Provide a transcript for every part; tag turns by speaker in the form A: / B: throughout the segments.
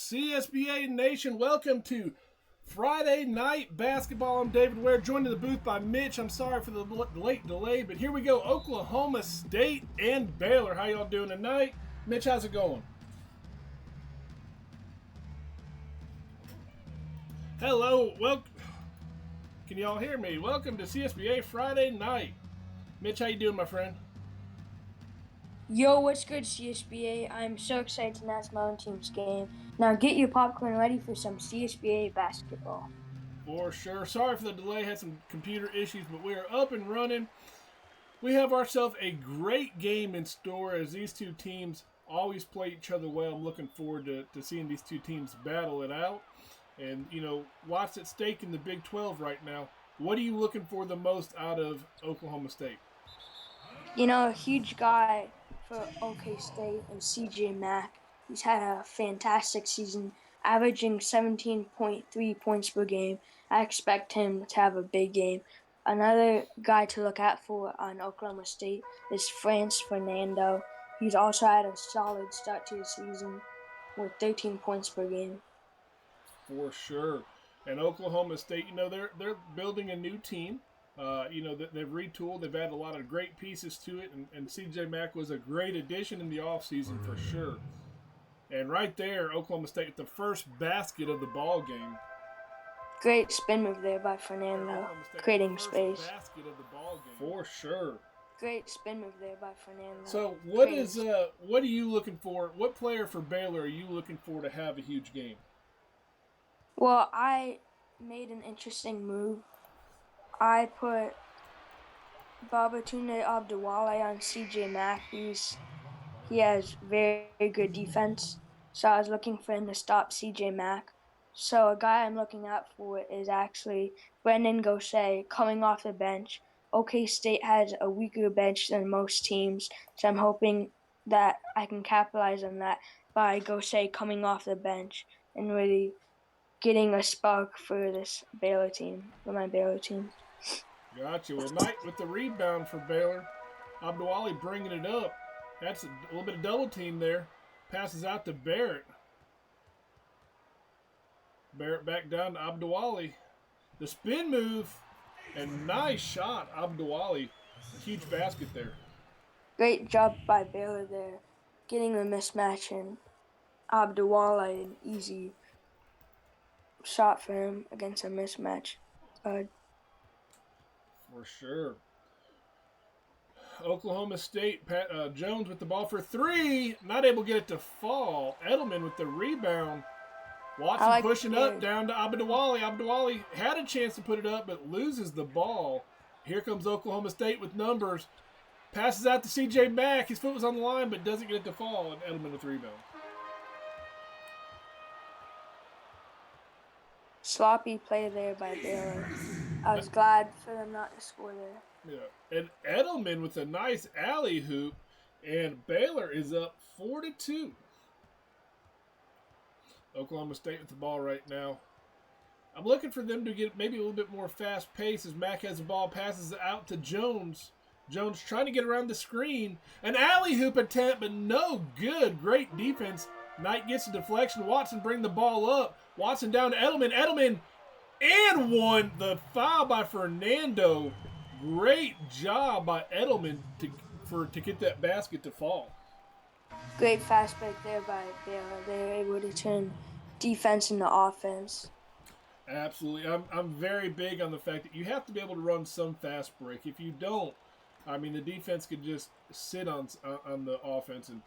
A: CSBA Nation? Welcome to Friday Night Basketball. I'm David Ware, joined in the booth by Mitch. I'm sorry for the late delay, but here we go. Oklahoma State and Baylor. How y'all doing tonight? Mitch, how's it going? Hello, can y'all hear me? Welcome to CSBA Friday Night. Mitch, how you doing, my friend?
B: Yo, what's good, CSBA? I'm so excited to announce my own team's game. Now get your popcorn ready for some CSBA basketball.
A: For sure. Sorry for the delay. Had some computer issues, but we are up and running. We have ourselves a great game in store as these two teams always play each other well. I'm looking forward to seeing these two teams battle it out. And, lots at stake in the Big 12 right now. What are you looking for the most out of Oklahoma State?
B: A huge guy for OK State is Csba. He's had a fantastic season, averaging 17.3 points per game. I expect him to have a big game. Another guy to look out for on Oklahoma State is Franz Fernando. He's also had a solid start to the season with 13 points per game.
A: For sure. And Oklahoma State, they're building a new team. They've retooled. They've added a lot of great pieces to it, and Csba was a great addition in the offseason for sure. And right there, Oklahoma State with the first basket of the ball game.
B: Great spin move there by Fernando, creating space.
A: Basket of the ball game. For sure.
B: Great spin move there by Fernando.
A: So what are you looking for? What player for Baylor are you looking for to have a huge game?
B: Well, I made an interesting move. I put Babatunde Abdewale on Csba. He has very, very good defense, so I was looking for him to stop Csba. So a guy I'm looking out for is actually Brendan Gosey coming off the bench. OK State has a weaker bench than most teams, so I'm hoping that I can capitalize on that by Gosey coming off the bench and really getting a spark for this Baylor team, for my Baylor team.
A: Gotcha. Well, Knight with the rebound for Baylor. Abdewale bringing it up. That's a little bit of double team there. Passes out to Barrett. Barrett back down to Abdewale. The spin move and nice shot, Abdewale. Huge basket there.
B: Great job by Baylor there, getting the mismatch, and Abdewale an easy shot for him against a mismatch.
A: For sure. Oklahoma State, Jones with the ball for three. Not able to get it to fall. Edelman with the rebound. Watson pushing up down to Abdewale. Abdewale had a chance to put it up, but loses the ball. Here comes Oklahoma State with numbers. Passes out to Csba. His foot was on the line, but doesn't get it to fall. And Edelman with the rebound.
B: Sloppy play there by Baylor. I was glad for them not to score there.
A: Yeah, and Edelman with a nice alley hoop, and Baylor is up 4-2. Oklahoma State with the ball right now. I'm looking for them to get maybe a little bit more fast pace as Mack has the ball, passes it out to Jones. Jones trying to get around the screen. An alley hoop attempt, but no good. Great defense. Knight gets a deflection. Watson bring the ball up. Watson down to Edelman. Edelman and one. The foul by Fernando. Great job by Edelman to get that basket to fall.
B: Great fast break there by Baylor. They were able to turn defense into offense.
A: Absolutely. I'm very big on the fact that you have to be able to run some fast break. If you don't, the defense could just sit on the offense, and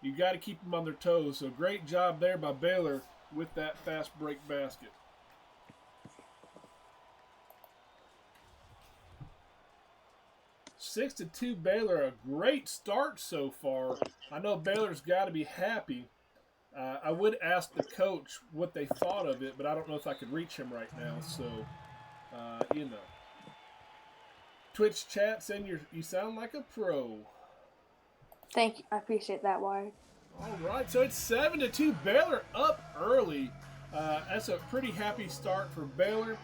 A: you got to keep them on their toes. So great job there by Baylor with that fast break basket. Six to 2 Baylor, a great start so far. I know Baylor's got to be happy. I would ask the coach what they thought of it, but I don't know if I could reach him right now. So, Twitch chat saying you sound like a pro.
B: Thank you. I appreciate that, Wyatt.
A: All right, so it's 7-2. Baylor up early. That's a pretty happy start for Baylor.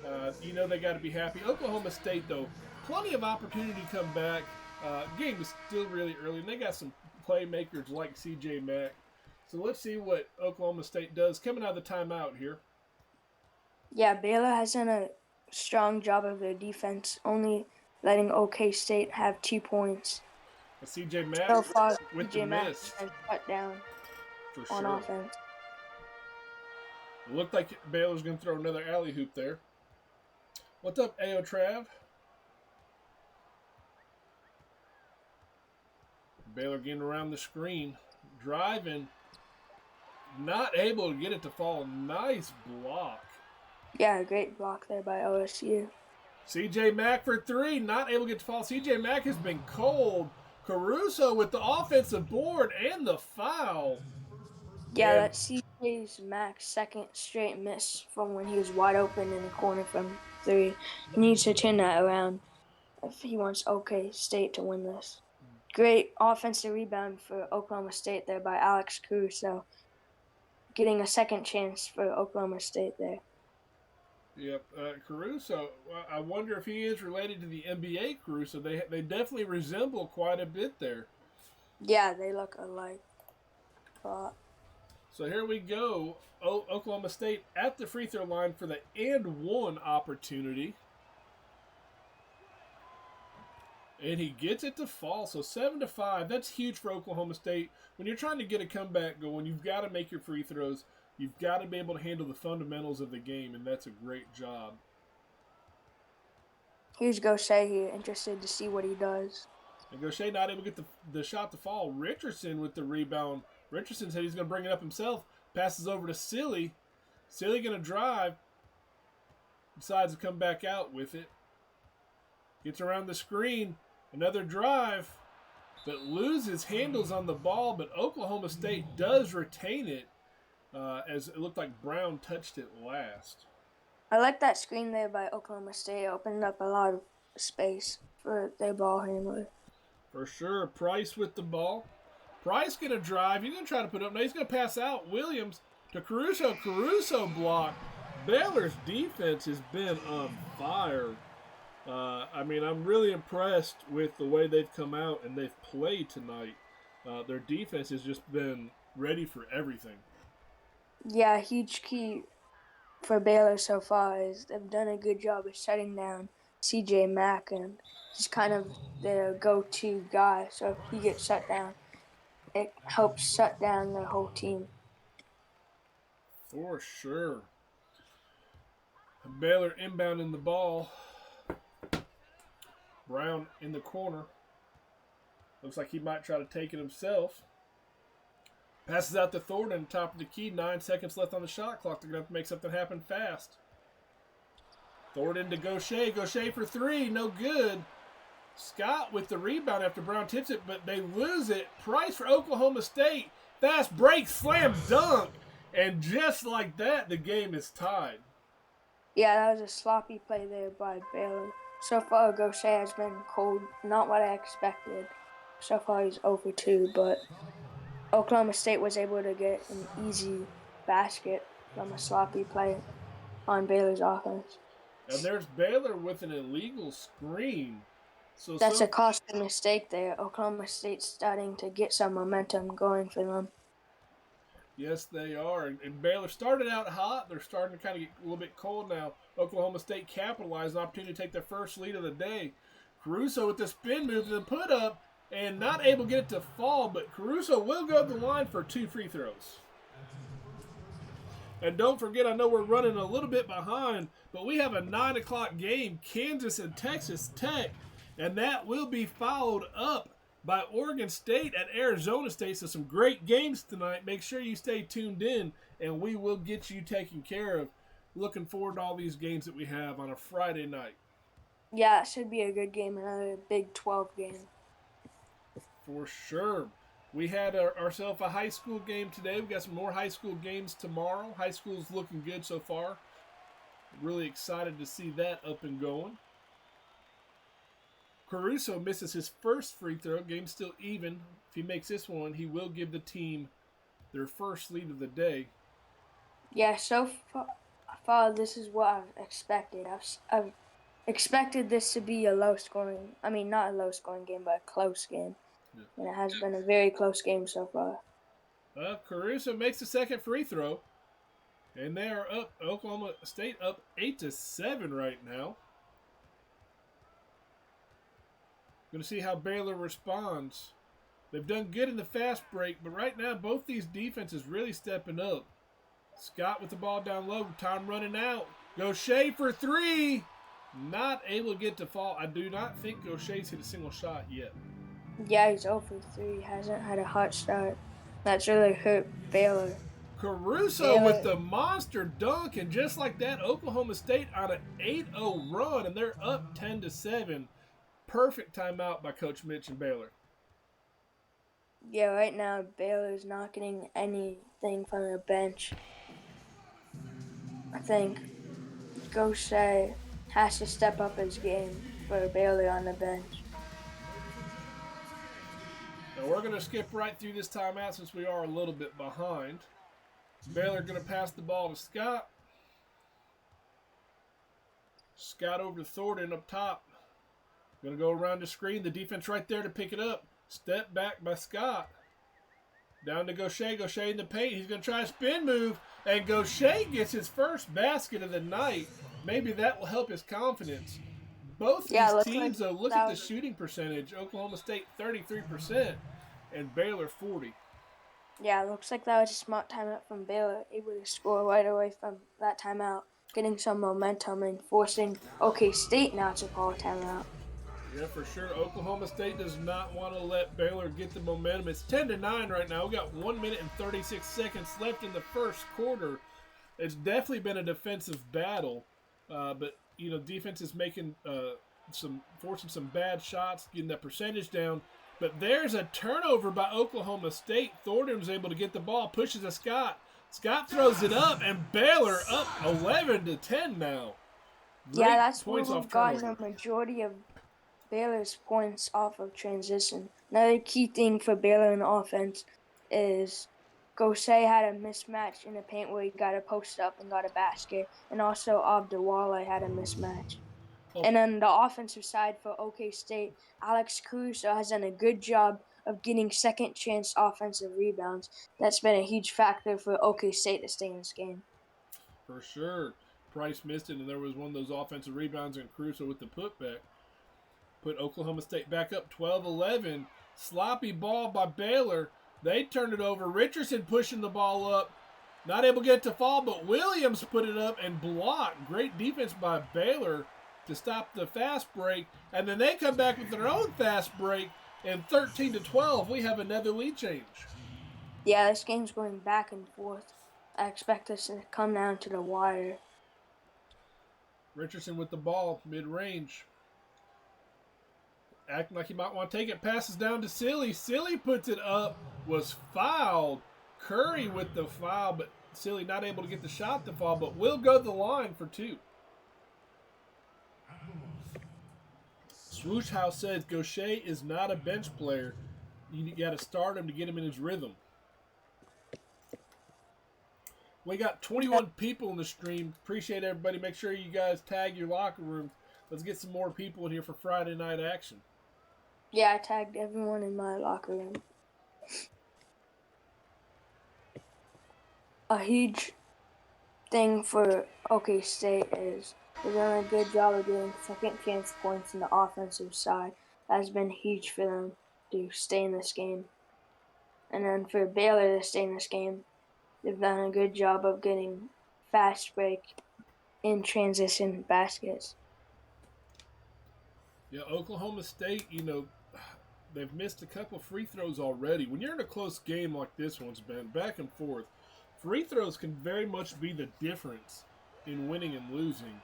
A: They got to be happy. Oklahoma State, though, plenty of opportunity to come back. Game is still really early, and they got some playmakers like Csba. So let's see what Oklahoma State does coming out of the timeout here.
B: Yeah, Baylor has done a strong job of their defense, only letting OK State have 2 points.
A: CJ Mack
B: So far,
A: with the
B: CJ Mack
A: miss.
B: has been cut down
A: For
B: on
A: sure.
B: offense.
A: It looked like Baylor's going to throw another alley hoop there. What's up, AO Trav? Baylor getting around the screen, driving, not able to get it to fall. Nice block.
B: Yeah, great block there by OSU.
A: CJ Mack for 3, not able to get to fall. CJ Mack has been cold. Caruso with the offensive board and the foul.
B: Yeah,
A: And
B: that's CJ Mack's second straight miss from when he was wide open in the corner from 3. He needs to turn that around if he wants OK State to win this. Great offensive rebound for Oklahoma State there by Alex Caruso. Getting a second chance for Oklahoma State there.
A: Yep, Caruso. I wonder if he is related to the NBA Caruso. They definitely resemble quite a bit there.
B: Yeah, they look alike.
A: So here we go. Oklahoma State at the free throw line for the and one opportunity. And he gets it to fall. So 7-5. That's huge for Oklahoma State. When you're trying to get a comeback going, you've got to make your free throws. You've got to be able to handle the fundamentals of the game, and that's a great job.
B: Here's Gaucher here, interested to see what he does.
A: And Gaucher not able to get the shot to fall. Richardson with the rebound. Richardson said he's going to bring it up himself. Passes over to Silly. Silly going to drive. Decides to come back out with it. Gets around the screen. Another drive. But loses handles on the ball. But Oklahoma State does retain it. As it looked like Brown touched it last.
B: I like that screen there by Oklahoma State. It opened up a lot of space for their ball handler.
A: For sure. Price with the ball. Price going to drive. He's going to try to put it up. No, he's going to pass out. Williams to Caruso. Caruso block. Baylor's defense has been on fire. I'm really impressed with the way they've come out and they've played tonight. Their defense has just been ready for everything.
B: Yeah, huge key for Baylor so far is they've done a good job of shutting down CJ Mack, and he's kind of their go-to guy. So if he gets shut down, it helps shut down the whole team.
A: For sure. Baylor inbounding the ball. Brown in the corner. Looks like he might try to take it himself. Passes out to Thornton, top of the key. 9 seconds left on the shot clock. They're going to have to make something happen fast. Thornton to Gaucher. Gaucher for 3. No good. Scott with the rebound after Brown tips it, but they lose it. Price for Oklahoma State. Fast break, slam dunk. And just like that, the game is tied.
B: Yeah, that was a sloppy play there by Baylor. So far, Gaucher has been cold. Not what I expected. So far, he's 0 for 2, but Oklahoma State was able to get an easy basket from a sloppy play on Baylor's offense.
A: And there's Baylor with an illegal screen.
B: That's a costly mistake there. Oklahoma State's starting to get some momentum going for them.
A: Yes, they are. And Baylor started out hot. They're starting to kind of get a little bit cold now. Oklahoma State capitalized on an opportunity to take their first lead of the day. Caruso with the spin move and the put up and not able to get it to fall, but Caruso will go to the line for 2 free throws. And don't forget, I know we're running a little bit behind, but we have a 9 o'clock game, Kansas and Texas Tech, and that will be followed up by Oregon State at Arizona State. So some great games tonight. Make sure you stay tuned in, and we will get you taken care of. Looking forward to all these games that we have on a Friday night.
B: Yeah, it should be a good game, another Big 12 game.
A: For sure. We had ourselves a high school game today. We got some more high school games tomorrow. High school's looking good so far. Really excited to see that up and going. Caruso misses his first free throw. Game's still even. If he makes this one, he will give the team their first lead of the day.
B: Yeah, so far this is what I've expected. I've expected this to be a low-scoring, not a low-scoring game, but a close game. Yeah. And it has been a very close game so far.
A: Caruso makes the second free throw. And they are up, Oklahoma State up 8-7 right now. Going to see how Baylor responds. They've done good in the fast break, but right now both these defenses really stepping up. Scott with the ball down low, time running out. Gaucher for three. Not able to get to fall. I do not think Gaucher's hit a single shot yet.
B: Yeah, he's 0 for 3. Hasn't had a hot start. That's really hurt Baylor.
A: Caruso with the monster dunk, and just like that, Oklahoma State on an 8-0 run, and they're up 10-7. Perfect timeout by Coach Mitch and Baylor.
B: Yeah, right now Baylor's not getting anything from the bench. I think Gaucher has to step up his game for Baylor on the bench.
A: Now we're going to skip right through this timeout since we are a little bit behind. Baylor going to pass the ball to Scott. Scott over to Thornton up top. Going to go around the screen. The defense right there to pick it up. Step back by Scott. Down to Gaucher. Gaucher in the paint. He's going to try a spin move. And Gaucher gets his first basket of the night. Maybe that will help his confidence. Both these teams, though, look at the shooting percentage. Oklahoma State 33% and Baylor 40%.
B: Yeah, it looks like that was a smart timeout from Baylor. Able to score right away from that timeout. Getting some momentum and forcing OK State now to call a timeout.
A: Yeah, for sure. Oklahoma State does not want to let Baylor get the momentum. It's 10-9 right now. We got 1 minute and 36 seconds left in the first quarter. It's definitely been a defensive battle, but you know, defense is making forcing some bad shots, getting that percentage down. But there's a turnover by Oklahoma State. Thornton's able to get the ball, pushes to Scott. Scott throws it up, and Baylor up 11-10 now.
B: Yeah, that's where we've gotten the majority of Baylor's points off of transition. Another key thing for Baylor in offense is Gaucher had a mismatch in the paint where he got a post up and got a basket, and also Abdewale had a mismatch. And then the offensive side for OK State, Alex Caruso has done a good job of getting second chance offensive rebounds. That's been a huge factor for OK State to stay in this game.
A: For sure. Price missed it, and there was one of those offensive rebounds, and Caruso with the putback. Put Oklahoma State back up 12-11. Sloppy ball by Baylor. They turned it over. Richardson pushing the ball up. Not able to get it to fall, but Williams put it up and blocked. Great defense by Baylor to stop the fast break. And then they come back with their own fast break. And 13-12, we have another lead change.
B: Yeah, this game's going back and forth. I expect this to come down to the wire.
A: Richardson with the ball, mid-range. Acting like he might want to take it. Passes down to Silly. Silly puts it up. Was fouled. Curry with the foul, but Silly not able to get the shot to fall, but will go to the line for two. Swoosh House says Gaucher is not a bench player. You got to start him to get him in his rhythm. We got 21 people in the stream. Appreciate everybody. Make sure you guys tag your locker room. Let's get some more people in here for Friday night action.
B: Yeah, I tagged everyone in my locker room. A huge thing for OK State is they're doing a good job of getting second chance points in the offensive side. That's been huge for them to stay in this game. And then for Baylor to stay in this game, they've done a good job of getting fast break in transition baskets.
A: Yeah, Oklahoma State, you know, they've missed a couple free throws already. When you're in a close game like this one's been, back and forth, free throws can very much be the difference in winning and losing.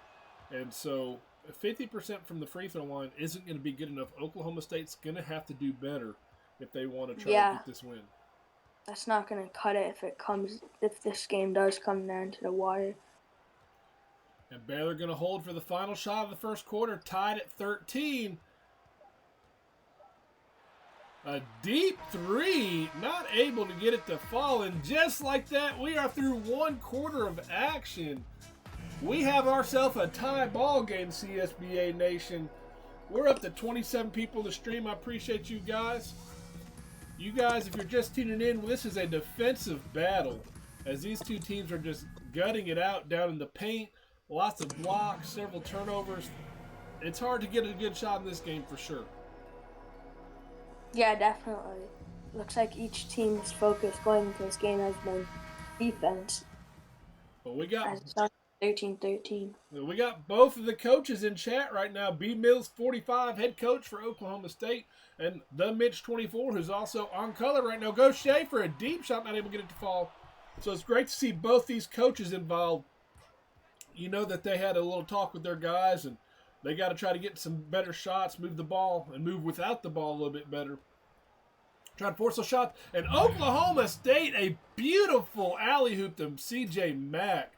A: And so 50% from the free throw line isn't going to be good enough. Oklahoma State's going to have to do better if they want to try to get this win.
B: That's not going to cut it if this game does come down to the wire.
A: And Baylor going to hold for the final shot of the first quarter, tied at 13. A deep three, not able to get it to fall. And just like that, we are through one quarter of action. We have ourselves a tie ball game, CSBA Nation. We're up to 27 people in the stream. I appreciate you guys. you guys, if you're just tuning in, this is a defensive battle as these two teams are just gutting it out down in the paint. Lots of blocks, several turnovers. It's hard to get a good shot in this game for sure.
B: Yeah, definitely. Looks like each team's focus going into this game has been defense.
A: But we got
B: As it's on 13-13.
A: We got both of the coaches in chat right now. B Mills 45, head coach for Oklahoma State, and the Mitch 24, who's also on color right now. Go Shea for a deep shot, not able to get it to fall. So it's great to see both these coaches involved. You know that they had a little talk with their guys, and they got to try to get some better shots, move the ball, and move without the ball a little bit better. Try to force a shot. And Oklahoma State, a beautiful alley hoop to CJ Mack.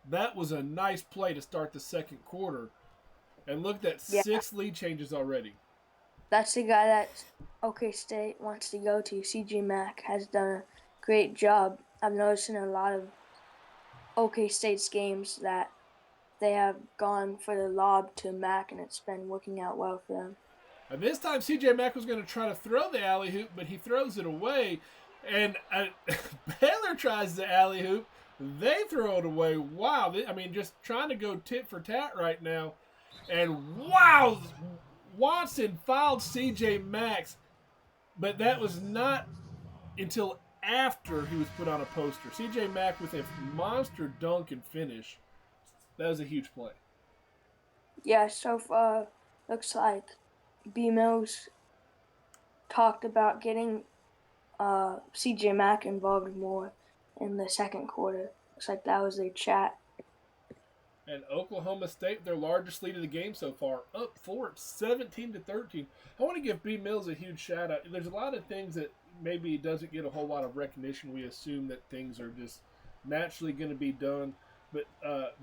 A: That was a nice play to start the second quarter. And look at that, 6 lead changes already.
B: That's the guy that OK State wants to go to. CJ Mack has done a great job. I've noticed in a lot of OK State's games that they have gone for the lob to Mack, and it's been working out well for them.
A: And this time, CJ Mack was going to try to throw the alley hoop, but he throws it away. And Baylor tries the alley hoop. They throw it away. Wow. I mean, just trying to go tit for tat right now. And wow, Watson fouled CJ Max. But that was not until after he was put on a poster. CJ Mack with a monster dunk and finish. That was a huge play.
B: Yeah, so far, looks like B Mills talked about getting CJ Mack involved more in the second quarter. Looks like that was their chat.
A: And Oklahoma State, their largest lead of the game so far, up for it, 17-13. I want to give B Mills a huge shout out. There's a lot of things that maybe doesn't get a whole lot of recognition. We assume that things are just naturally going to be done. But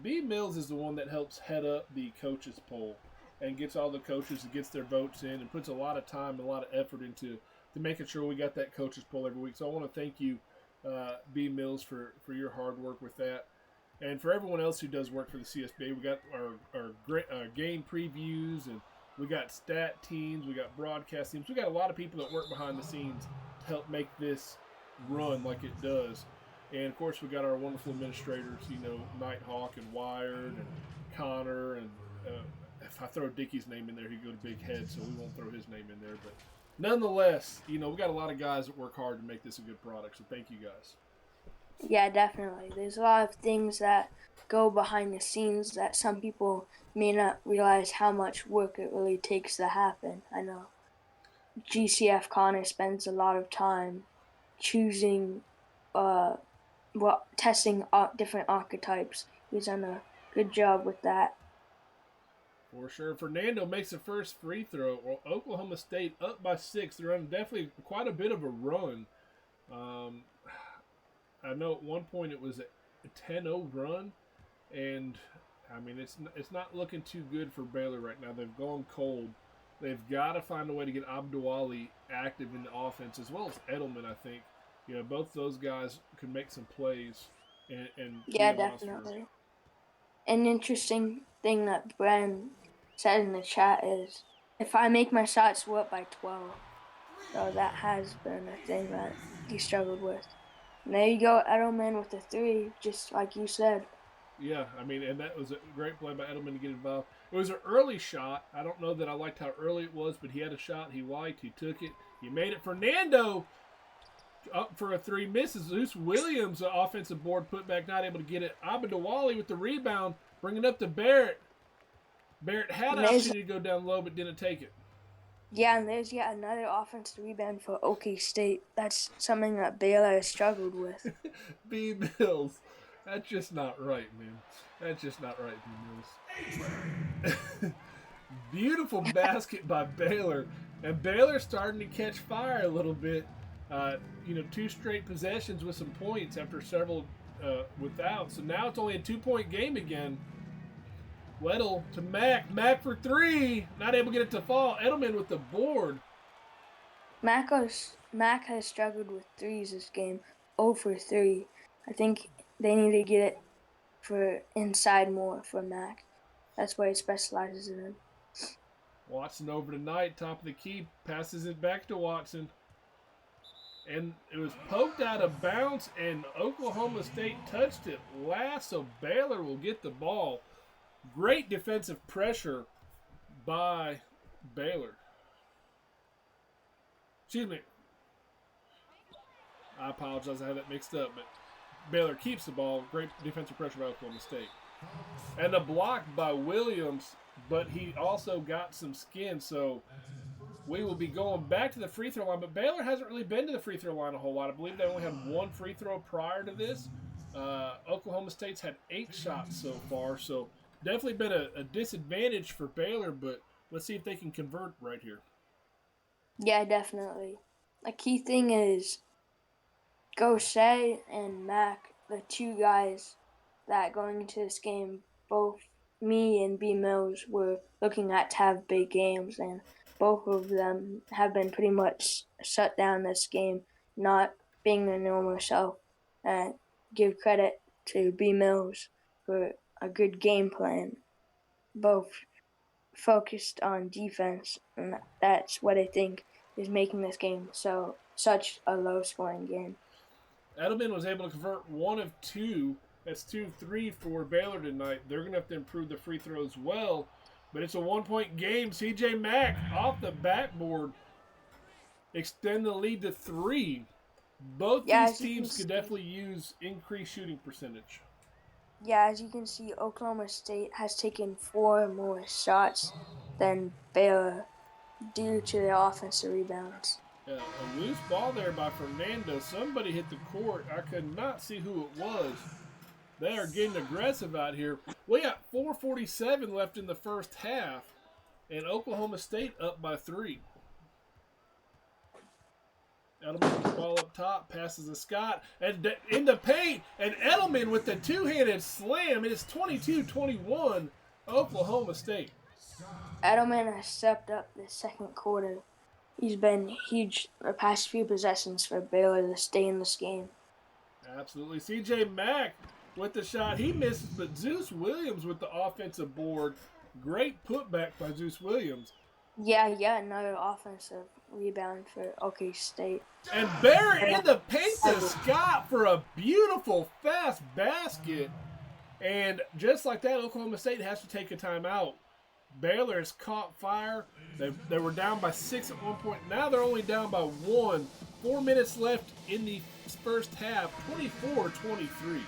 A: B Mills is the one that helps head up the coaches poll and gets all the coaches and gets their votes in and puts a lot of time and a lot of effort into making sure we got that coaches poll every week. So I want to thank you, B Mills, for your hard work with that. And for everyone else who does work for the CSBA, we got our game previews, and we got stat teams, we got broadcast teams. We got a lot of people that work behind the scenes to help make this run like it does. And, of course, we got our wonderful administrators, Nighthawk and Wired and Connor. And if I throw Dickie's name in there, he'd go to Big Head, so we won't throw his name in there. But nonetheless, we got a lot of guys that work hard to make this a good product, so thank you guys.
B: Yeah, definitely. There's a lot of things that go behind the scenes that some people may not realize how much work it really takes to happen. I know GCF Connor spends a lot of time choosing testing different archetypes. He's done a good job with that.
A: For sure. Fernando makes the first free throw. Well, Oklahoma State up by 6. They're on definitely quite a bit of a run. I know at one point it was a 10-0 run, and I mean it's not looking too good for Baylor right now. They've gone cold. They've got to find a way to get Abdouali active in the offense, as well as Edelman. I think both those guys could make some plays. And
B: yeah, definitely. An interesting thing that Bren said in the chat is, if I make my shots, we're up by 12. So that has been a thing that he struggled with. And there you go, Edelman with the 3, just like you said.
A: Yeah, I mean, and that was a great play by Edelman to get involved. It was an early shot. I don't know that I liked how early it was, but he had a shot he liked. He took it. He made it. Fernando up for a 3, misses. Zeus Williams, the offensive board putback, not able to get it. Abdouali with the rebound, bringing up to Barrett. Barrett had an opportunity to go down low, but didn't take it.
B: Yeah, and there's yet another offensive rebound for OK State. That's something that Baylor has struggled with.
A: B Mills. That's just not right, man. That's just not right, B Mills. Beautiful basket by Baylor. And Baylor starting to catch fire a little bit. 2 straight possessions with some points after several without. So now it's only a 2-point game again. Weddle to Mack. Mack for 3. Not able to get it to fall. Edelman with the board.
B: Mack has struggled with threes this game. 0 for 3. I think they need to get it for inside more for Mack. That's what he specializes in.
A: Watson over to Knight. Top of the key. Passes it back to Watson. and it was poked out of bounds, and Oklahoma State touched it last, so Baylor will get the ball. Great defensive pressure by Baylor. Excuse me. I apologize, I had that mixed up, but Baylor keeps the ball. Great defensive pressure by Oklahoma State. And a block by Williams, but he also got some skin, so we will be going back to the free throw line. But Baylor hasn't really been to the free throw line a whole lot. I believe they only had one free throw prior to this. Oklahoma State's had 8 shots so far, so definitely been a disadvantage for Baylor, but let's see if they can convert right here.
B: Yeah, definitely. A key thing is Gaucher and Mac, the two guys that going into this game, both me and B Mills were looking at to have big games, and both of them have been pretty much shut down this game, not being their normal self. Give credit to B Mills for a good game plan, both focused on defense, and that's what I think is making this game such a low scoring game.
A: Edelman was able to convert 1 of 2. That's 2-3 for Baylor tonight. They're going to have to improve the free throws well, but it's a 1-point game. CJ Mack off the backboard, extend the lead to 3. Both these teams could definitely use increased shooting percentage.
B: Yeah, as you can see, Oklahoma State has taken 4 more shots than Baylor due to their offensive rebounds.
A: A loose ball there by Fernando. Somebody hit the court. I could not see who it was. They are getting aggressive out here. We got 4:47 left in the first half, and Oklahoma State up by 3. Edelman with the ball up top, passes to Scott, and in the paint, and Edelman with the two-handed slam. It is 22-21, Oklahoma State.
B: Edelman has stepped up the second quarter. He's been huge the past few possessions for Baylor to stay in this game.
A: Absolutely. CJ Mack with the shot. He misses, but Zeus Williams with the offensive board. Great putback by Zeus Williams.
B: Yeah, another offensive rebound for OK State.
A: And Barrett in the paint to Scott for a beautiful, fast basket. And just like that, Oklahoma State has to take a timeout. Baylor has caught fire. They were down by 6 at one point. Now they're only down by 1. 4 minutes left in the first half, 24-23.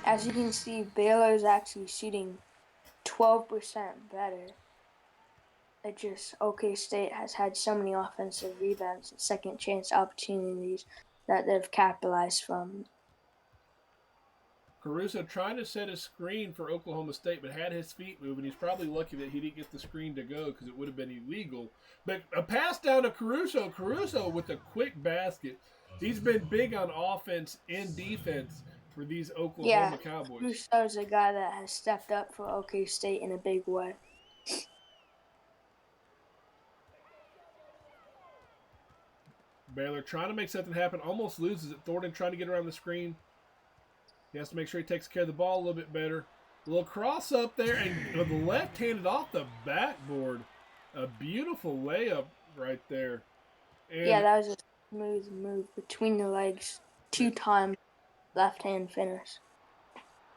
B: As you can see, Baylor is actually shooting 12% better. It just, OK State has had so many offensive rebounds and second chance opportunities that they've capitalized from.
A: Caruso trying to set a screen for Oklahoma State, but had his feet moving. He's probably lucky that he didn't get the screen to go because it would have been illegal. But a pass down to Caruso. Caruso with a quick basket. He's been big on offense and defense for these Oklahoma Cowboys.
B: Caruso's a guy that has stepped up for OK State in a big way.
A: Baylor trying to make something happen. Almost loses it. Thornton trying to get around the screen. He has to make sure he takes care of the ball a little bit better. A little cross up there, and with the left-handed off the backboard. A beautiful layup right there. And
B: that was a smooth move between the legs. 2 times left-hand finish.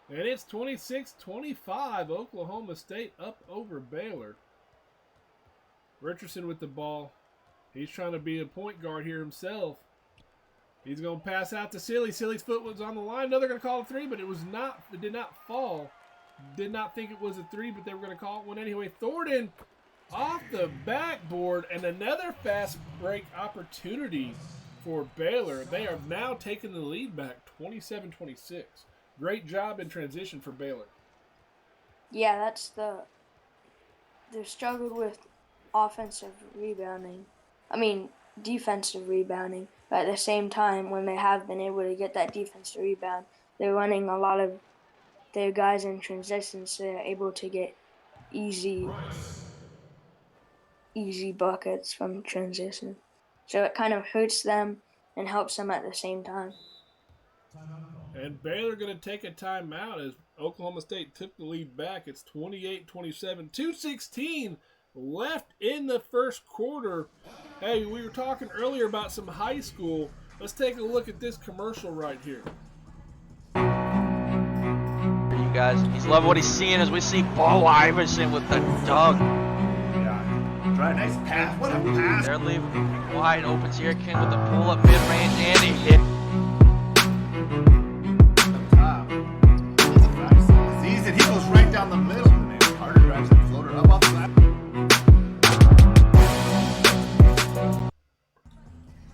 A: And it's 26-25. Oklahoma State up over Baylor. Richardson with the ball. He's trying to be a point guard here himself. He's going to pass out to Silly. Silly's foot was on the line. No, they're going to call a 3, but it was not. It did not fall. Did not think it was a 3, but they were going to call it one anyway. Thornton off the backboard, and another fast break opportunity for Baylor. They are now taking the lead back, 27-26. Great job in transition for Baylor.
B: Yeah, they've struggled with defensive rebounding. But at the same time, when they have been able to get that defensive rebound, they're running a lot of their guys in transition, so they're able to get easy buckets from transition. So it kind of hurts them and helps them at the same time.
A: And Baylor going to take a timeout as Oklahoma State took the lead back. It's 28-27, 2:16 left in the first quarter. Hey, we were talking earlier about some high school. Let's take a look at this commercial right here.
C: You guys, he's loving what he's seeing as we see Bo Iverson with the dunk.
D: Yeah. Try a nice pass. What a pass.
C: They're leaving wide open. Zierkin with the pull-up mid-range, and he hit.
D: Top. Sees it. He goes right down the middle. And then Carter drives that floater up off the lap.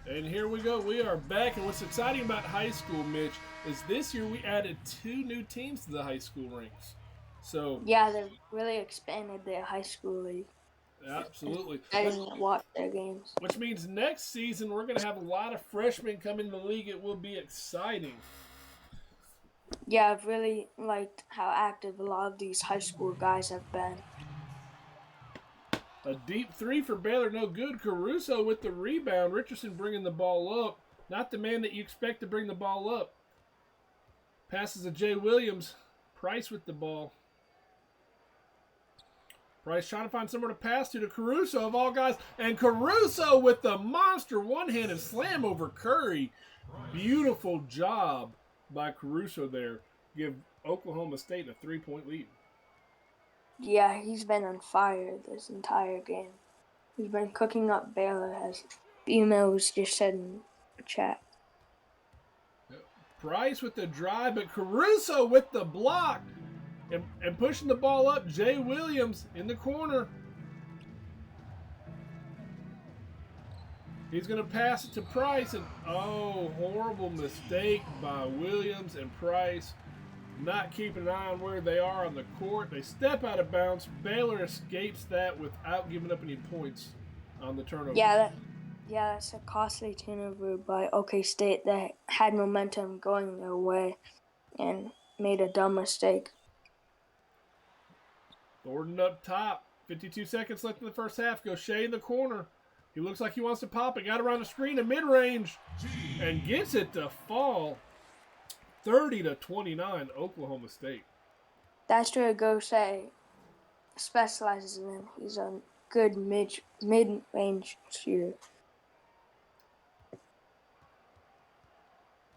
A: And here we go. We are back. And what's exciting about high school, Mitch, is this year we added 2 new teams to the high school ranks. So
B: Yeah, they've really expanded their high school league.
A: absolutely.
B: I didn't watch their games.
A: Which means next season we're going to have a lot of freshmen come in the league. It will be exciting.
B: Yeah, I've really liked how active a lot of these high school guys have been.
A: A deep 3 for Baylor, no good. Caruso with the rebound. Richardson bringing the ball up. Not the man that you expect to bring the ball up. Passes to Jay Williams. Price with the ball. Price trying to find somewhere to pass to Caruso of all guys. And Caruso with the monster one-handed slam over Curry. Beautiful job by Caruso there. Give Oklahoma State a 3-point lead.
B: Yeah, he's been on fire this entire game. He's been cooking up Baylor, as females just said in the chat.
A: Price with the drive, but Caruso with the block. And pushing the ball up, Jay Williams in the corner. He's going to pass it to Price. And, oh, horrible mistake by Williams and Price. Not keeping an eye on where they are on the court. They step out of bounds. Baylor escapes that without giving up any points on the turnover.
B: Yeah, that's a costly turnover by OK State that had momentum going their way and made a dumb mistake.
A: Gordon up top. 52 seconds left in the first half. Gaucher in the corner. He looks like he wants to pop it. Got around the screen in mid-range and gets it to fall. 30-29, Oklahoma State.
B: That's where Gaucher specializes in. He's a good mid-range shooter.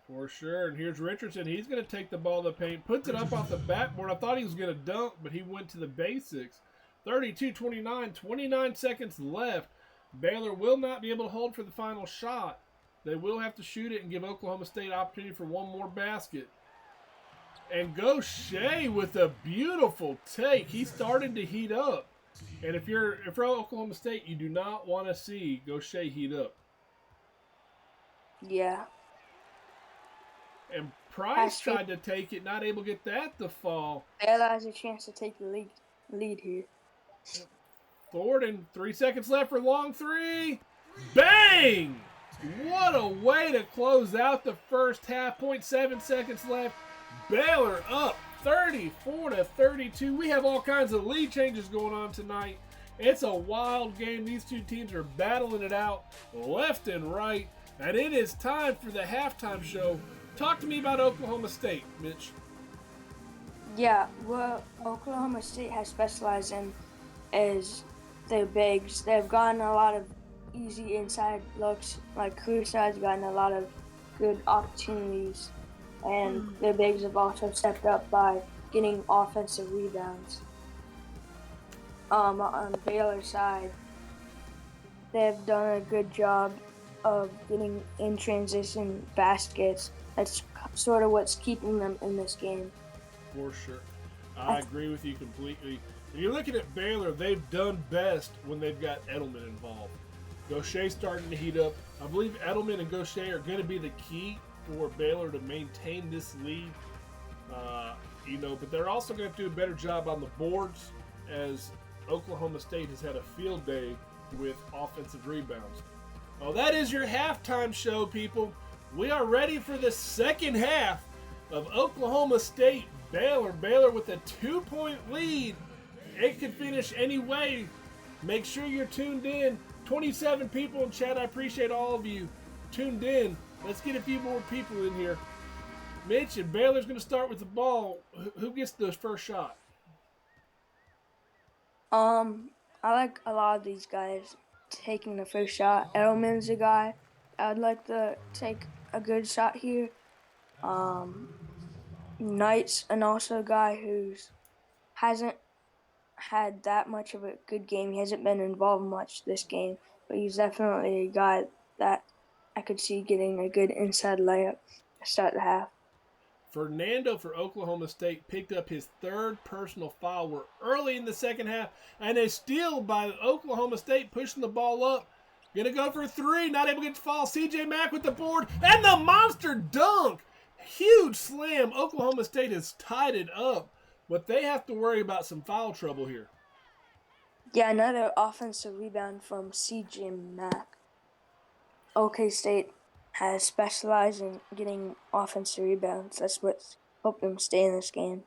A: For sure. And here's Richardson. He's going to take the ball to the paint. Puts it up off the backboard. I thought he was going to dunk, but he went to the basics. 32-29. 29 seconds left. Baylor will not be able to hold for the final shot. They will have to shoot it and give Oklahoma State opportunity for one more basket. And Gaucher with a beautiful take. He started to heat up. And if you're Oklahoma State, you do not want to see Gaucher heat up.
B: Yeah.
A: And Price tried to take it, not able to get that to fall.
B: Baylor has a chance to take the lead here.
A: Thornton, 3 seconds left for long 3. Bang! What a way to close out the first half. 0.7 seconds left. Baylor up 34-32. We have all kinds of lead changes going on tonight. It's a wild game. These two teams are battling it out left and right. And it is time for the halftime show. Talk to me about Oklahoma State, Mitch.
B: Yeah, what Oklahoma State has specialized in is their bigs. They've gotten a lot of easy inside looks. Like Caruso has gotten a lot of good opportunities. And their bigs have also stepped up by getting offensive rebounds. On Baylor's side, they've done a good job of getting in transition baskets. That's sort of what's keeping them in this game.
A: For sure. I agree with you completely. When you're looking at Baylor, they've done best when they've got Edelman involved. Gaucher starting to heat up. I believe Edelman and Gaucher are going to be the key for Baylor to maintain this lead. But they're also going to do a better job on the boards, as Oklahoma State has had a field day with offensive rebounds. Well, that is your halftime show, people. We are ready for the second half of Oklahoma State Baylor. Baylor with a 2-point lead. It could finish any way. Make sure you're tuned in. 27 people in chat. I appreciate all of you tuned in. Let's get a few more people in here. Mitch, and Baylor's going to start with the ball. Who gets the first shot?
B: I like a lot of these guys taking the first shot. Edelman's a guy I'd like to take a good shot here. Knight's and also a guy who's hasn't had that much of a good game. He hasn't been involved much this game, but he's definitely a guy that I could see getting a good inside layup to start the half.
A: Fernando for Oklahoma State picked up his third personal foul. We're early in the second half, and a steal by Oklahoma State pushing the ball up. Gonna go for three, not able to get the foul. CJ Mack with the board, and the monster dunk. Huge slam. Oklahoma State has tied it up, but they have to worry about some foul trouble here.
B: Yeah, another offensive rebound from CJ Mack. OK State has specialized in getting offensive rebounds. That's what's helped them stay in this game.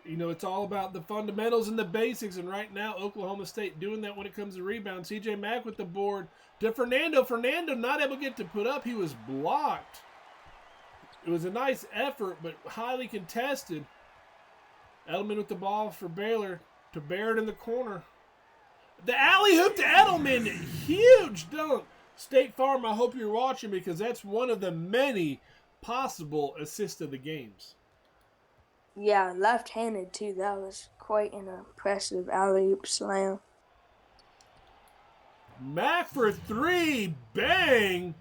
A: You know, it's all about the fundamentals and the basics, and right now Oklahoma State doing that when it comes to rebounds. CJ Mack with the board to Fernando. Fernando not able to get to put up. He was blocked. It was a nice effort, but highly contested. Edelman with the ball for Baylor to Barrett in the corner. The alley hoop to Edelman. Huge dunk. State Farm, I hope you're watching because that's one of the many possible assists of the games.
B: Yeah, left-handed too. That was quite an impressive alley-oop slam.
A: Mack for three. Bang.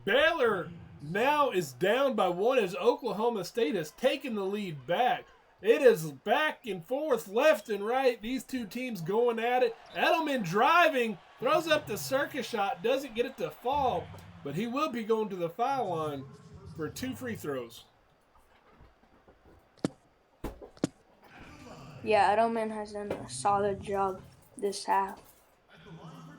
A: Baylor now is down by one as Oklahoma State has taken the lead back. It is back and forth, left and right. These two teams going at it. Edelman driving, throws up the circus shot, doesn't get it to fall, but he will be going to the foul line for 2 free throws.
B: Yeah, Edelman has done a solid job this half.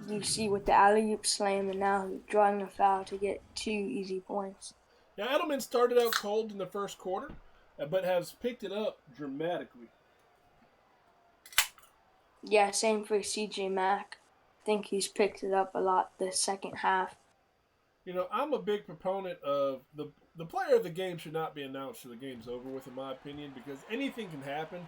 B: You see with the alley-oop slam and now drawing the foul to get 2 easy points.
A: Now, Edelman started out cold in the first quarter, but has picked it up dramatically.
B: Yeah, same for CJ Mack. I think he's picked it up a lot this second half.
A: You know, I'm a big proponent of the player of the game should not be announced till the game's over with, in my opinion, because anything can happen.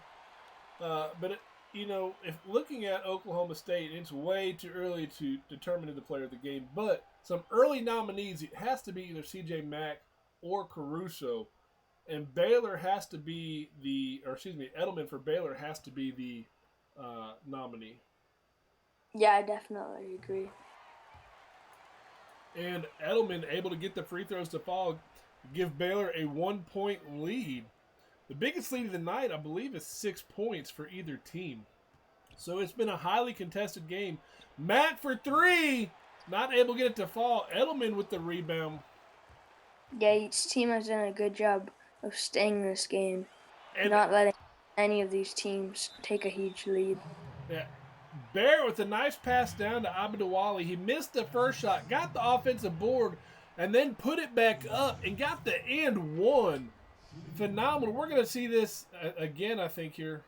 A: You know, if looking at Oklahoma State, it's way too early to determine who the player of the game. But some early nominees, it has to be either CJ Mack or Caruso. And Baylor has to be Edelman for Baylor has to be the nominee.
B: Yeah, I definitely agree.
A: And Edelman able to get the free throws to fall, give Baylor a 1-point lead. The biggest lead of the night, I believe, is 6 points for either team. So it's been a highly contested game. Mack for three, not able to get it to fall. Edelman with the rebound.
B: Yeah, each team has done a good job of staying in this game,
A: And
B: not letting any of these teams take a huge lead.
A: yeah, Barrett with a nice pass down to Abdulwali. He missed the first shot, got the offensive board, and then put it back up and got the and one. Phenomenal. We're going to see this again, I think, here.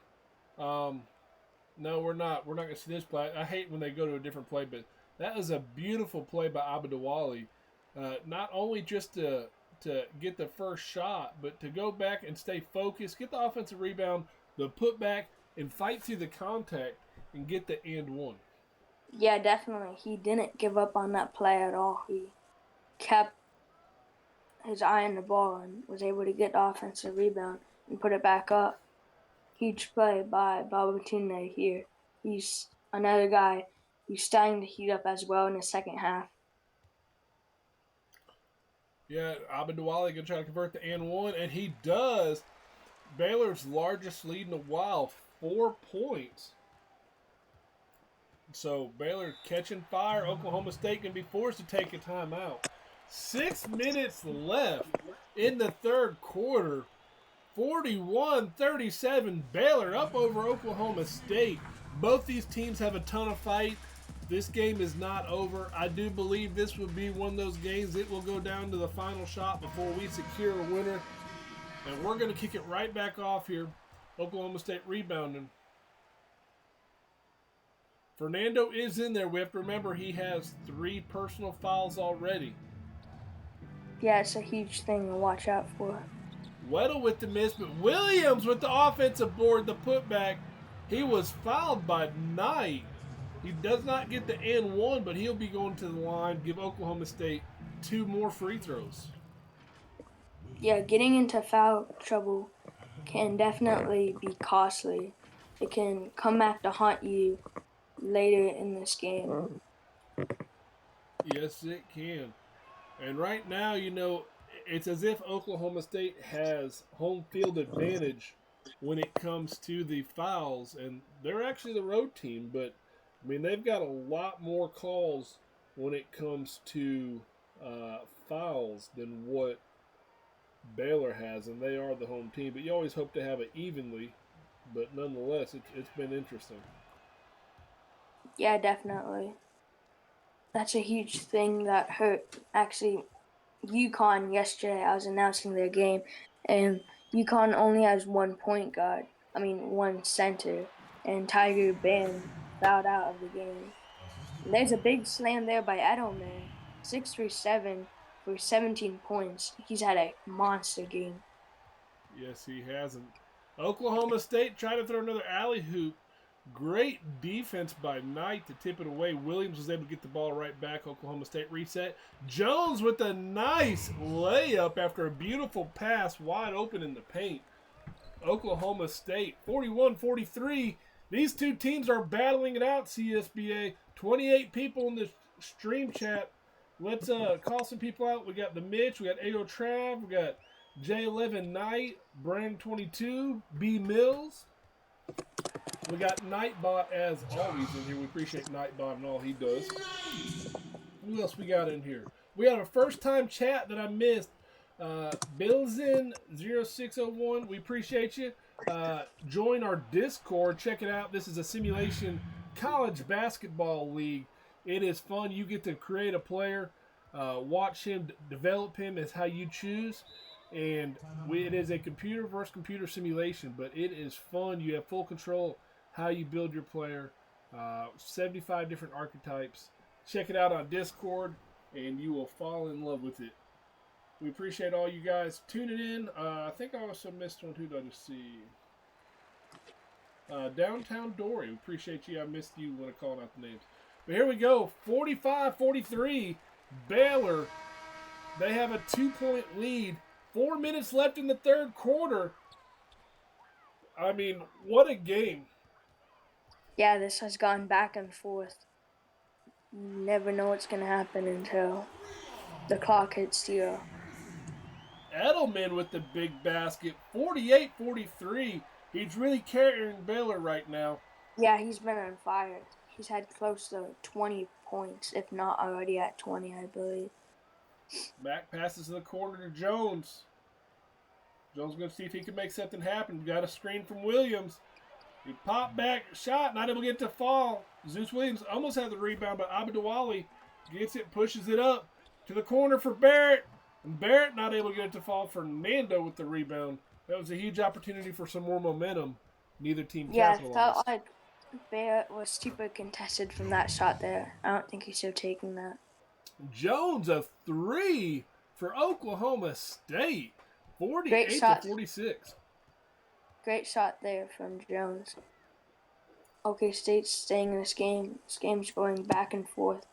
A: No, we're not. We're not going to see this play. I hate when they go to a different play, but that was a beautiful play by Abdulwali. Not only just to get the first shot, but to go back and stay focused, get the offensive rebound, the put back, and fight through the contact and get the and one.
B: Yeah, definitely. He didn't give up on that play at all. He kept his eye on the ball and was able to get the offensive rebound and put it back up. Huge play by Babatunde here. He's another guy who's starting to heat up as well in the second half.
A: Yeah, Abdulwali going to try to convert the and one, and he does. Baylor's largest lead in a while, 4 points. So Baylor catching fire. Oklahoma State going to be forced to take a timeout. 6 minutes left in the third quarter. 41-37. Baylor up over Oklahoma State. Both these teams have a ton of fight. This game is not over. I do believe this will be one of those games. It will go down to the final shot before we secure a winner. And we're going to kick it right back off here. Oklahoma State rebounding. Fernando is in there. We have to remember he has 3 personal fouls already.
B: Yeah, it's a huge thing to watch out for.
A: Weddle with the miss, but Williams with the offensive board, the putback. He was fouled by Knight. He does not get the and one, but he'll be going to the line, give Oklahoma State 2 more free throws.
B: Yeah, getting into foul trouble can definitely be costly. It can come back to haunt you later in this game.
A: Yes, it can. And right now, it's as if Oklahoma State has home field advantage when it comes to the fouls, and they're actually the road team, but I mean they've got a lot more calls when it comes to fouls than what Baylor has, and they are the home team. But you always hope to have it evenly, but nonetheless, it's been interesting.
B: Yeah, definitely. That's a huge thing that hurt. Actually, UConn yesterday, I was announcing their game, and UConn only has one one center, and Tiger Ben fouled out of the game. And there's a big slam there by Edelman, 6 for 7 for 17 points. He's had a monster game.
A: Yes, he hasn't. Oklahoma State tried to throw another alley hoop. Great defense by Knight to tip it away. Williams was able to get the ball right back. Oklahoma State reset. Jones with a nice layup after a beautiful pass wide open in the paint. Oklahoma State 41-43. These two teams are battling it out, CSBA. 28 people in the stream chat. Let's call some people out. We got the Mitch. We got AO Trav. We got J11 Knight. Brand 22. B Mills. We got Nightbot as always in here. We appreciate Nightbot and all he does. Who else we got in here? We got a first-time chat that I missed. Billsin0601, we appreciate you. Join our Discord. Check it out. This is a simulation college basketball league. It is fun. You get to create a player, watch him, develop him as how you choose. And it is a computer versus computer simulation, but it is fun. You have full control how you build your player. 75 different archetypes. Check it out on Discord, and you will fall in love with it. We appreciate all you guys tuning in. I think I also missed one. Who did I just see? Downtown Dory. We appreciate you. I missed you when I called out the names. But here we go. 45-43. Baylor. They have a 2-point lead. 4 minutes left in the third quarter. I mean, what a game.
B: Yeah, this has gone back and forth. You never know what's going to happen until the clock hits 0.
A: Edelman with the big basket. 48-43. He's really carrying Baylor right now.
B: Yeah, he's been on fire. He's had close to 20 points, if not already at 20, I believe.
A: Back passes in the corner to Jones. Jones going to see if he can make something happen. Got a screen from Williams. He popped back, shot, not able to get to fall. Zeus Williams almost had the rebound, but Abdulwali gets it, pushes it up to the corner for Barrett. And Barrett not able to get it to fall. Fernando with the rebound. That was a huge opportunity for some more momentum. Neither team capitalized.
B: Yeah, it felt like Barrett was super contested from that shot there. I don't think he should have taken that.
A: Jones, a 3 for Oklahoma State. 48-46.
B: Great shot there from Jones. OK State's staying in this game. This game's going back and forth.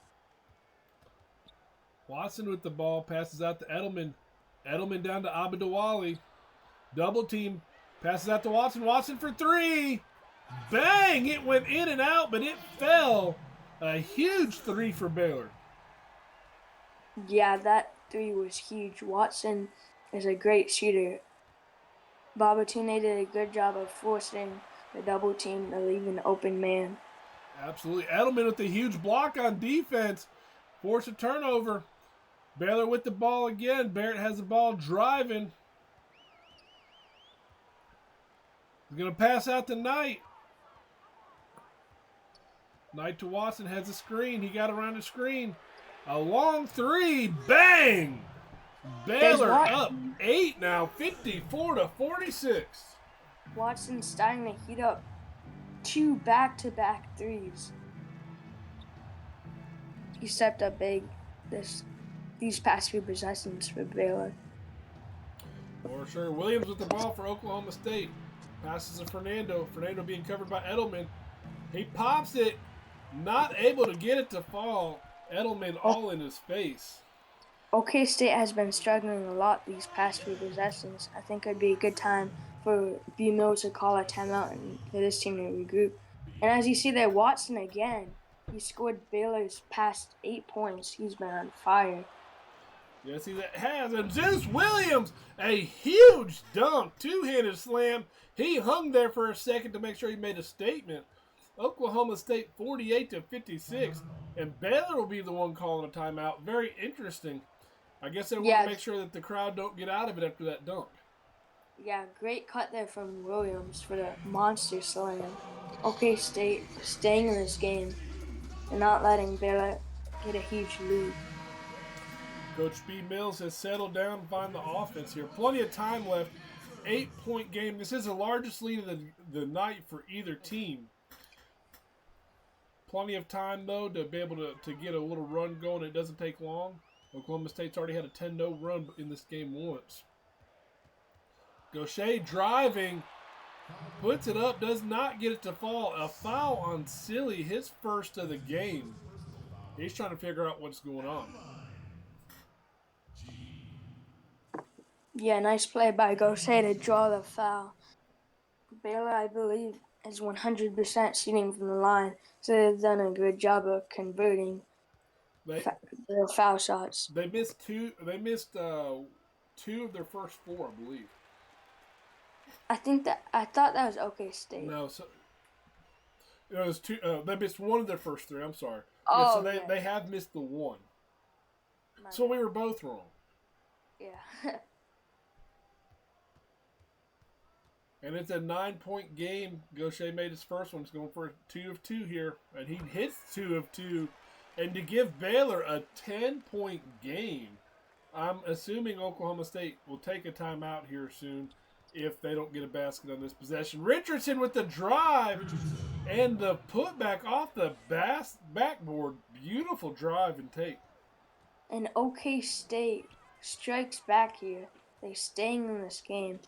A: Watson with the ball, passes out to Edelman. Edelman down to Abdulwali. Double team, passes out to Watson. Watson for 3. Bang! It went in and out, but it fell. A huge 3 for Baylor.
B: Yeah, that 3 was huge. Watson is a great shooter. Babatune did a good job of forcing the double team to leave an open man.
A: Absolutely. Edelman with the huge block on defense. Force a turnover. Baylor with the ball again. Barrett has the ball driving. He's going to pass out to Knight. Knight to Watson, has a screen. He got around the screen. A long 3. Bang! Baylor up 8 now, 54-46.
B: Watson's starting to heat up 2 back-to-back 3s. He stepped up big these past few possessions for Baylor.
A: For sure. Williams with the ball for Oklahoma State. Passes to Fernando. Fernando being covered by Edelman. He pops it. Not able to get it to fall. Edelman all in his face.
B: OK State has been struggling a lot these past few possessions. I think it'd be a good time for B. Mills to call a timeout and for this team to regroup. And as you see there, Watson again. He scored Baylor's past 8 points. He's been on fire.
A: Yes, he has. And Zeus Williams, a huge dunk, two-handed slam. He hung there for a second to make sure he made a statement. Oklahoma State 48-56, and Baylor will be the one calling a timeout. Very interesting. I guess they want to make sure that the crowd don't get out of it after that dunk.
B: Yeah, great cut there from Williams for the monster slam. OK State staying in this game and not letting Baylor get a huge lead.
A: Coach B. Mills has settled down and find the offense here. Plenty of time left. 8-point game. This is the largest lead of the night for either team. Plenty of time, though, to be able to get a little run going. It doesn't take long. Oklahoma State's already had a 10-0 run in this game once. Gaucher driving. Puts it up. Does not get it to fall. A foul on Silly. His first of the game. He's trying to figure out what's going on.
B: Yeah, nice play by Gaucher to draw the foul. Baylor, I believe, is 100% shooting from the line, so they've done a good job of converting their foul shots.
A: They missed two. They missed two of their first four, I believe.
B: I thought that was OK State.
A: No, so it was two. They missed one of their first three. I'm sorry.
B: Oh,
A: yeah, so they have missed the one.
B: My
A: So we were both wrong.
B: Yeah.
A: And it's a 9-point game. Gaucher made his first one. He's going for 2 of 2 here. And he hits 2 of 2. And to give Baylor a 10-point game, I'm assuming Oklahoma State will take a timeout here soon if they don't get a basket on this possession. Richardson with the drive and the putback off the backboard. Beautiful drive and take.
B: And OK State strikes back here. They're staying in this game.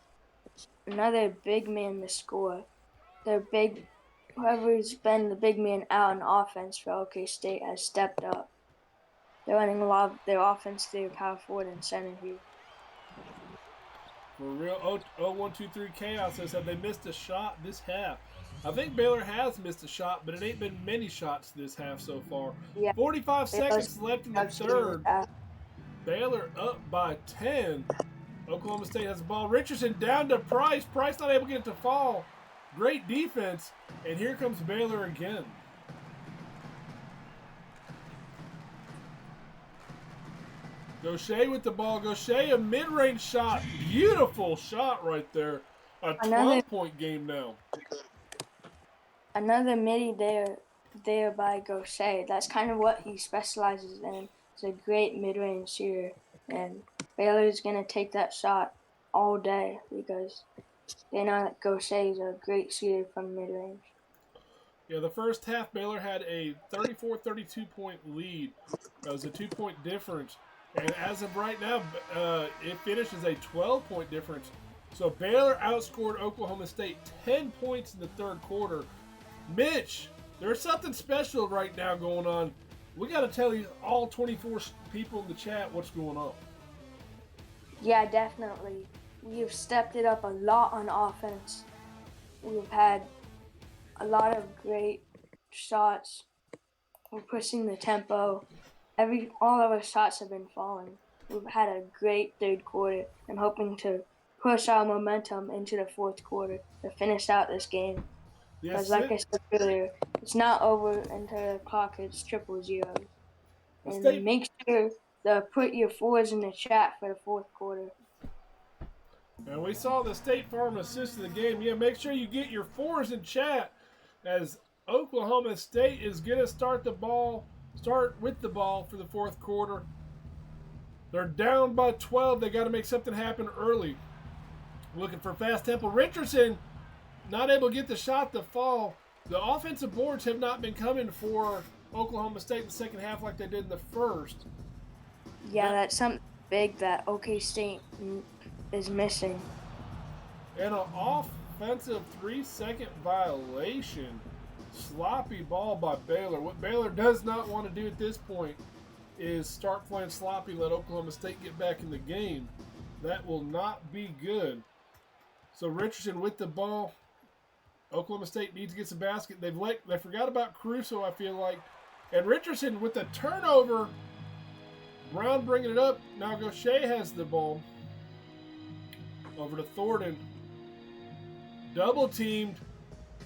B: Another big man to score. Whoever's been the big man out in offense for OK State has stepped up. They're running a lot of their offense through power forward and center here.
A: For real, 0123 Chaos says, have they missed a shot this half? I think Baylor has missed a shot, but it ain't been many shots this half so far.
B: Yeah.
A: 45 seconds left in the third. Baylor up by 10. Oklahoma State has the ball. Richardson down to Price. Price not able to get it to fall. Great defense. And here comes Baylor again. Gaucher with the ball. Gaucher, a mid-range shot. Beautiful shot right there. A 12-point game now.
B: Another midi there by Gaucher. That's kind of what he specializes in. He's a great mid-range shooter. And Baylor's going to take that shot all day because they know that Gaucher is a great shooter from mid-range.
A: Yeah, the first half, Baylor had a 34-32 point lead. That was a 2-point difference. And as of right now, it finishes a 12-point difference. So Baylor outscored Oklahoma State 10 points in the third quarter. Mitch, there's something special right now going on. We got to tell you, all 24 people in the chat, what's going on.
B: Yeah, definitely. We've stepped it up a lot on offense. We've had a lot of great shots. We're pushing the tempo. All of our shots have been falling. We've had a great third quarter. I'm hoping to push our momentum into the fourth quarter to finish out this game. Because like I said earlier, it's not over until the clock hits 000. And make sure to put your fours in the chat for the fourth quarter.
A: And we saw the State Farm assist in the game. Yeah, make sure you get your fours in chat as Oklahoma State is going to start with the ball for the fourth quarter. They're down by 12. They got to make something happen early. Looking for fast tempo. Richardson not able to get the shot to fall. The offensive boards have not been coming for Oklahoma State in the second half like they did in the first.
B: Yeah, that's something big that OK State is missing.
A: And an offensive 3-second violation. Sloppy ball by Baylor. What Baylor does not want to do at this point is start playing sloppy, let Oklahoma State get back in the game. That will not be good. So Richardson with the ball. Oklahoma State needs to get some basket. They forgot about Caruso, I feel like. And Richardson with the turnover. Brown bringing it up. Now Gaucher has the ball. Over to Thornton. Double teamed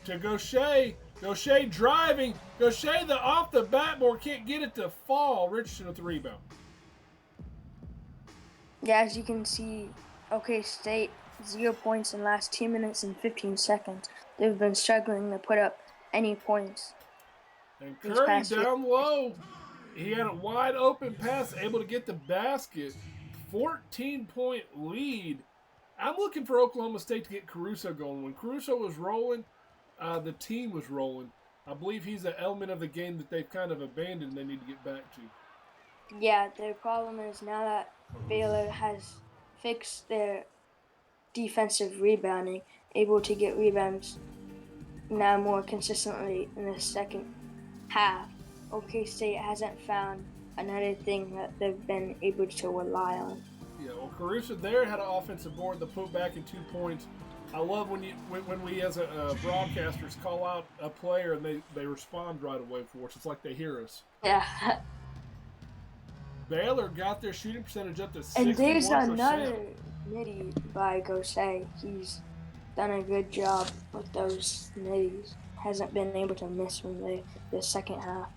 A: to Gaucher. Gaucher driving. Gaucher off the backboard. Can't get it to fall. Richardson with the rebound.
B: Yeah, as you can see, OK State, 0 points in the last 2 minutes and 15 seconds. They've been struggling to put up any points.
A: And Curry down low. He had a wide open pass, able to get the basket. 14-point lead. I'm looking for Oklahoma State to get Caruso going. When Caruso was rolling, the team was rolling. I believe he's an element of the game that they've kind of abandoned and they need to get back to.
B: Yeah, their problem is now that Baylor has fixed their defensive rebounding, able to get rebounds now more consistently in the second half. OK State hasn't found another thing that they've been able to rely on.
A: Yeah, well, Caruso there had an offensive board that put back in 2 points. I love when we as broadcasters call out a player and they respond right away for us. It's like they hear us.
B: Yeah.
A: Baylor got their shooting percentage up to 61%.
B: And there's another midi by Gaucher. He's done a good job with those middies. Hasn't been able to miss from the second half.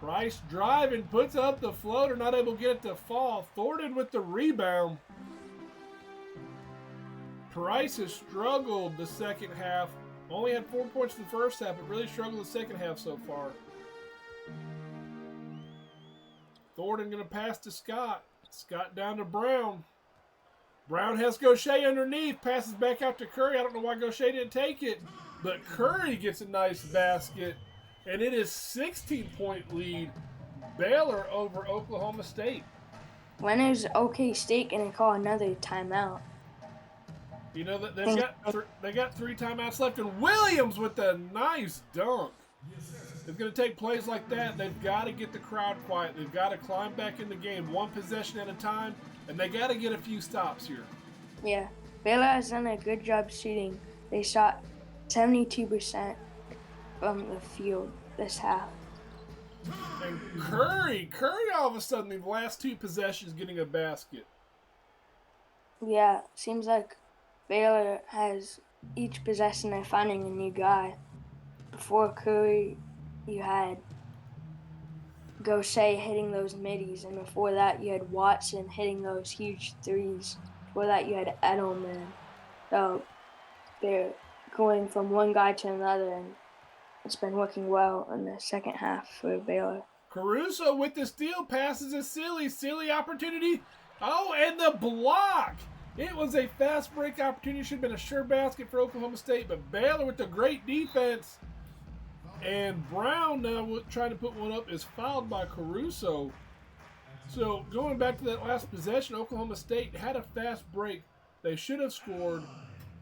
A: Price driving, puts up the floater, not able to get it to fall. Thornton with the rebound. Price has struggled the second half. Only had 4 points in the first half, but really struggled the second half so far. Thornton going to pass to Scott. Scott down to Brown. Brown has Gaucher underneath. Passes back out to Curry. I don't know why Gaucher didn't take it. But Curry gets a nice basket. And it is 16-point lead. Baylor over Oklahoma State.
B: When is OK State going to call another timeout?
A: You know that they got 3 timeouts left, and Williams with a nice dunk. It's going to take plays like that. They've got to get the crowd quiet. They've got to climb back in the game, 1 possession at a time, and they got to get a few stops here.
B: Yeah, Baylor has done a good job shooting. They shot 72% from the field this half.
A: And Curry all of a sudden, the last 2 possessions getting a basket.
B: Yeah, seems like Baylor has each possession they're finding a new guy. Before Curry, you had Gaucher hitting those middies, and before that you had Watson hitting those huge threes. Before that you had Edelman. So they're going from one guy to another, and it's been working well in the second half for Baylor.
A: Caruso with the steal, passes a silly opportunity. Oh, and the block! It was a fast break opportunity. Should have been a sure basket for Oklahoma State, but Baylor with the great defense. And Brown now trying to put one up is fouled by Caruso. So going back to that last possession, Oklahoma State had a fast break. They should have scored.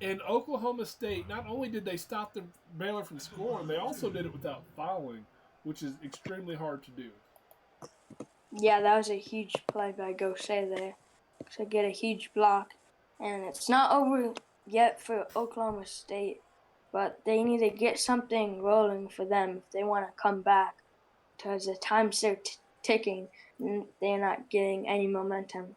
A: And Oklahoma State, not only did they stop the Baylor from scoring, they also did it without fouling, which is extremely hard to do.
B: Yeah, that was a huge play by Gaucher there to get a huge block. And it's not over yet for Oklahoma State, but they need to get something rolling for them if they want to come back, because the time's they're ticking and they're not getting any momentum.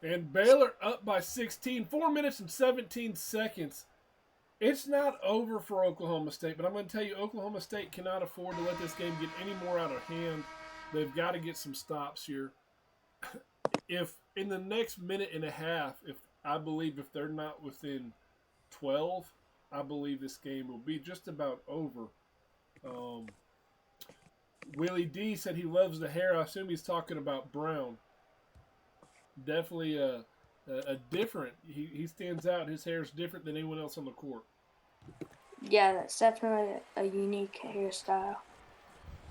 A: And Baylor up by 16, 4 minutes and 17 seconds. It's not over for Oklahoma State, but I'm going to tell you, Oklahoma State cannot afford to let this game get any more out of hand. They've got to get some stops here. If in the next minute and a half, if they're not within 12, I believe this game will be just about over. Willie D said he loves the hair. I assume he's talking about Brown. Definitely a different. He stands out. His hair is different than anyone else on the court.
B: Yeah, that's definitely a unique hairstyle.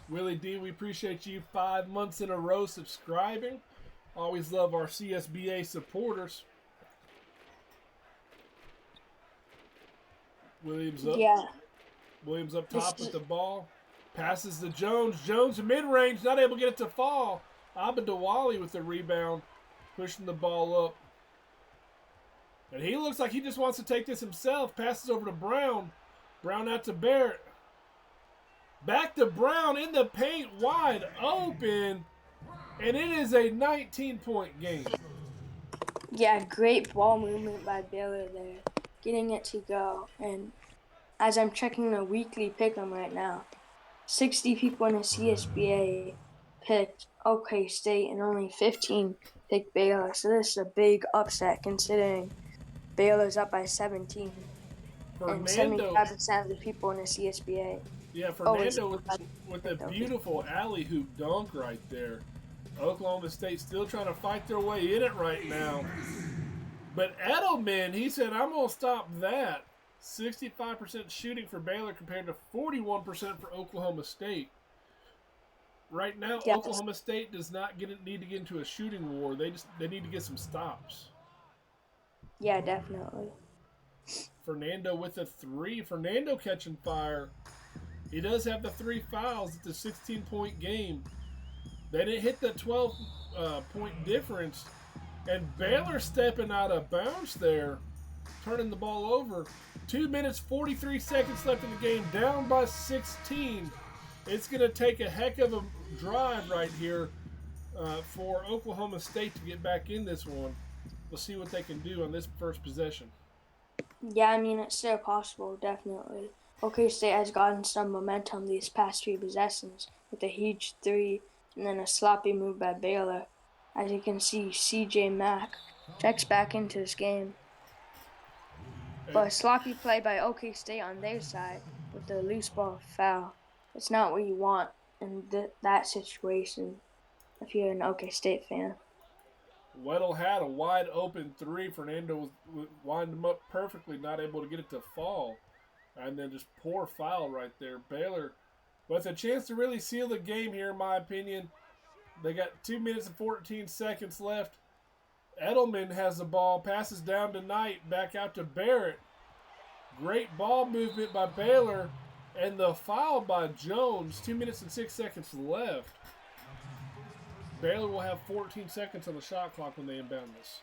A: Willie D, we appreciate you 5 months in a row subscribing. Always love our CSBA supporters. Williams up.
B: Yeah.
A: Williams up top with the ball. Passes to Jones. Jones in mid-range, not able to get it to fall. Abadawali with the rebound, pushing the ball up. And he looks like he just wants to take this himself. Passes over to Brown. Brown out to Barrett. Back to Brown in the paint, wide open. And it is a 19-point game.
B: Yeah, great ball movement by Baylor there, getting it to go. And as I'm checking the weekly pick'em right now, 60 people in the CSBA picked OK State and only 15 picked Baylor. So this is a big upset considering Baylor's up by 17. And 75% of the people in the CSBA.
A: Yeah, Fernando with a beautiful alley-hoop dunk right there. Oklahoma State still trying to fight their way in it right now. But Edelman, he said, I'm going to stop that. 65% shooting for Baylor compared to 41% for Oklahoma State. Right now,
B: yes.
A: Oklahoma State does not need to get into a shooting war. They need to get some stops.
B: Yeah, definitely.
A: Fernando with a three. Fernando catching fire. He does have the 3 fouls. It's a 16-point game. They didn't hit the 12-point difference. And Baylor stepping out of bounds there, turning the ball over. 2 minutes, 43 seconds left in the game, down by 16. It's going to take a heck of a drive right here for Oklahoma State to get back in this one. We'll see what they can do on this first possession.
B: Yeah, I mean, it's still possible, definitely. OK State has gotten some momentum these past 3 possessions with a huge 3 and then a sloppy move by Baylor. As you can see, CJ Mack checks back into this game. But a sloppy play by OK State on their side with the loose ball foul. It's not what you want in that situation if you're an OK State fan.
A: Weddle had a wide open 3. Fernando lined him up perfectly, not able to get it to fall. And then just poor foul right there. Baylor with a chance to really seal the game here, in my opinion. They got 2 minutes and 14 seconds left. Edelman has the ball, passes down to Knight, back out to Barrett. Great ball movement by Baylor, and the foul by Jones. 2 minutes and 6 seconds left. Baylor will have 14 seconds on the shot clock when they inbound this.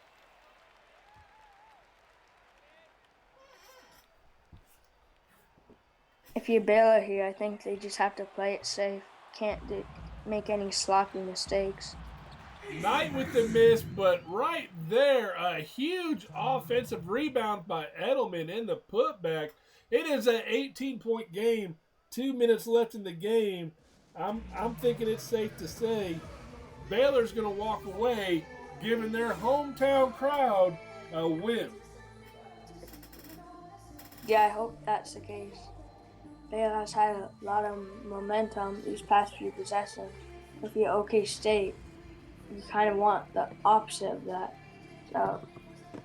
B: If you're Baylor here, I think they just have to play it safe. Can't make any sloppy mistakes.
A: Knight with the miss, but right there, a huge offensive rebound by Edelman in the putback. It is an 18-point game. 2 minutes left in the game. I'm thinking it's safe to say Baylor's going to walk away, giving their hometown crowd a win.
B: Yeah, I hope that's the case. Baylor has had a lot of momentum these past few possessions. If you're OK State, you kind of want the opposite of that. So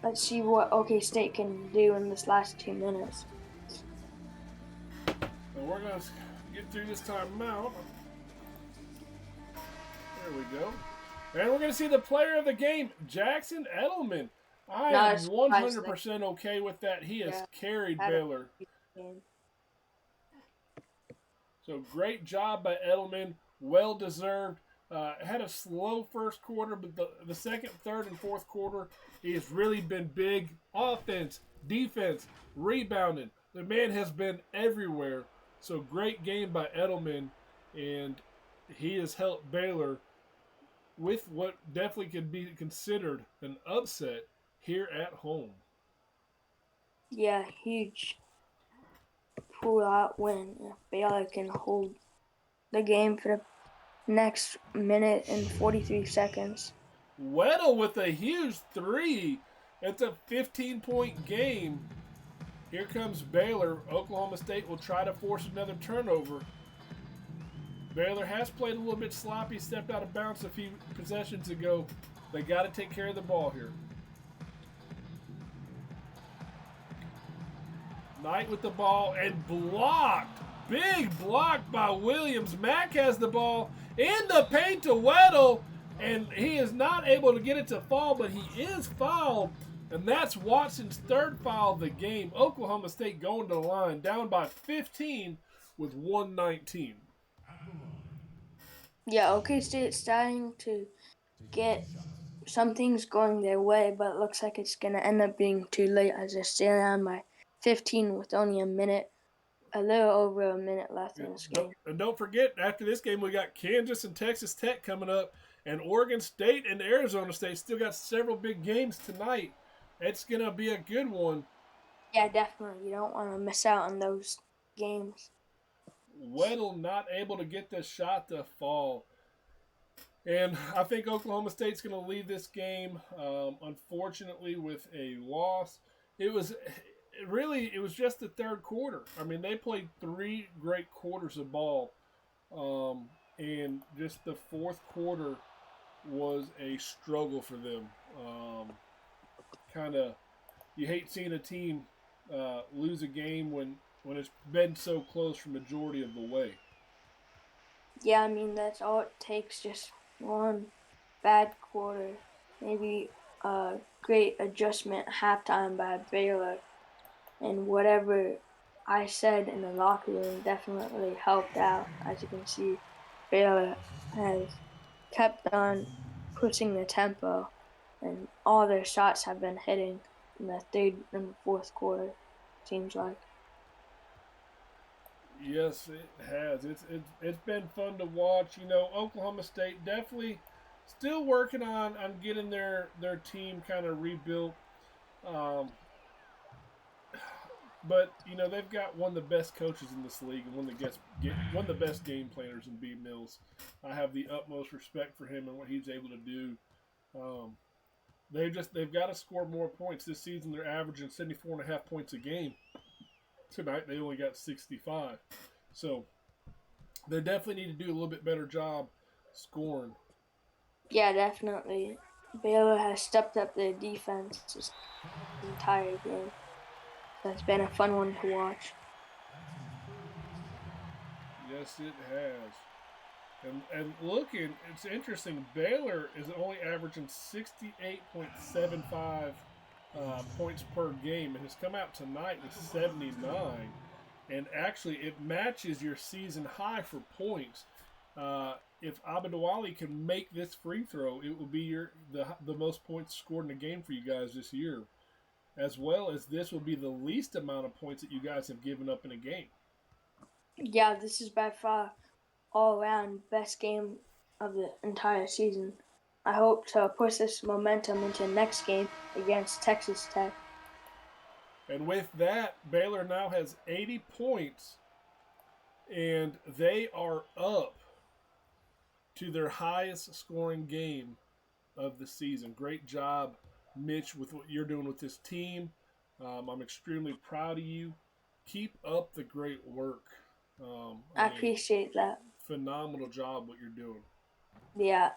B: let's see what OK State can do in this last 2 minutes.
A: So we're going to get through this timeout. There we go. And we're going to see the player of the game, Jackson Edelman. I am 100% okay with that. He has carried Baylor. So great job by Edelman. Well deserved. Had a slow first quarter, but the second, third, and fourth quarter, he has really been big. Offense, defense, rebounding. The man has been everywhere. So great game by Edelman, and he has helped Baylor with what definitely could be considered an upset here at home.
B: Yeah, huge pull-out win. If Baylor can hold the game for the next minute and 43 seconds.
A: Weddle with a huge 3. It's a 15-point game. Here comes Baylor. Oklahoma State will try to force another turnover. Baylor has played a little bit sloppy, stepped out of bounds a few possessions ago. They got to take care of the ball here. Knight with the ball and blocked. Big block by Williams. Mack has the ball in the paint to Weddle, and he is not able to get it to fall, but he is fouled. And that's Watson's third foul of the game. Oklahoma State going to the line, down by 15 with 1:19.
B: Yeah, OK State's starting to get some things going their way, but it looks like it's going to end up being too late as they're still down by 15 with only a little over a minute left in this game.
A: And don't forget, after this game, we got Kansas and Texas Tech coming up, and Oregon State and Arizona State still got several big games tonight. It's going to be a good one.
B: Yeah, definitely. You don't want to miss out on those games.
A: Weddle not able to get the shot to fall. And I think Oklahoma State's going to leave this game, unfortunately, with a loss. It was just the third quarter. I mean, they played 3 great quarters of ball, and just the fourth quarter was a struggle for them. You hate seeing a team lose a game when it's been so close for majority of the way.
B: Yeah, I mean, that's all it takes, just one bad quarter, maybe a great adjustment halftime by Baylor, and whatever I said in the locker room definitely helped out. As you can see, Baylor has kept on pushing the tempo, and all their shots have been hitting in the third and fourth quarter, seems like.
A: Yes, it has. It's been fun to watch. You know, Oklahoma State definitely still working on getting their team kind of rebuilt. But you know, they've got one of the best coaches in this league and one of the best game planners in B. Mills. I have the utmost respect for him and what he's able to do. They've got to score more points this season. They're averaging 74.5 points a game. Tonight they only got 65, so they definitely need to do a little bit better job scoring.
B: Yeah, definitely. Baylor has stepped up their defense this entire game. That's been a fun one to watch.
A: Yes, it has. And looking, it's interesting. Baylor is only averaging 68.75 points per game, and has come out tonight with 79. And actually, it matches your season high for points. If Abdulwali can make this free throw, it will be the most points scored in a game for you guys this year. As well as this will be the least amount of points that you guys have given up in a game.
B: Yeah, this is by far all around best game of the entire season. I hope to push this momentum into next game against Texas Tech.
A: And with that, Baylor now has 80 points, and they are up to their highest scoring game of the season. Great job, Mitch, with what you're doing with this team. I'm extremely proud of you. Keep up the great work.
B: I appreciate that.
A: Phenomenal job what you're doing.
B: Yeah,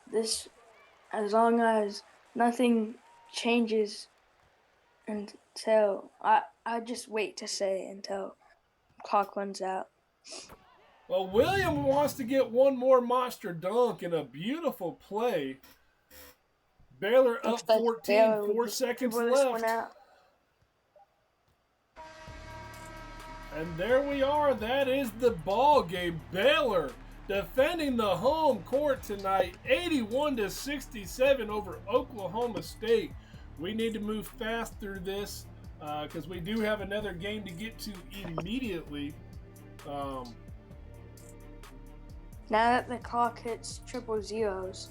B: as long as nothing changes until I just wait to say until clock runs out.
A: Well, William wants to get one more monster dunk in a beautiful play. Baylor up 14, 4 seconds left. And there we are. That is the ball game. Baylor defending the home court tonight, 81-67 over Oklahoma State. We need to move fast through this because we do have another game to get to immediately.
B: Now that the clock hits triple zeros,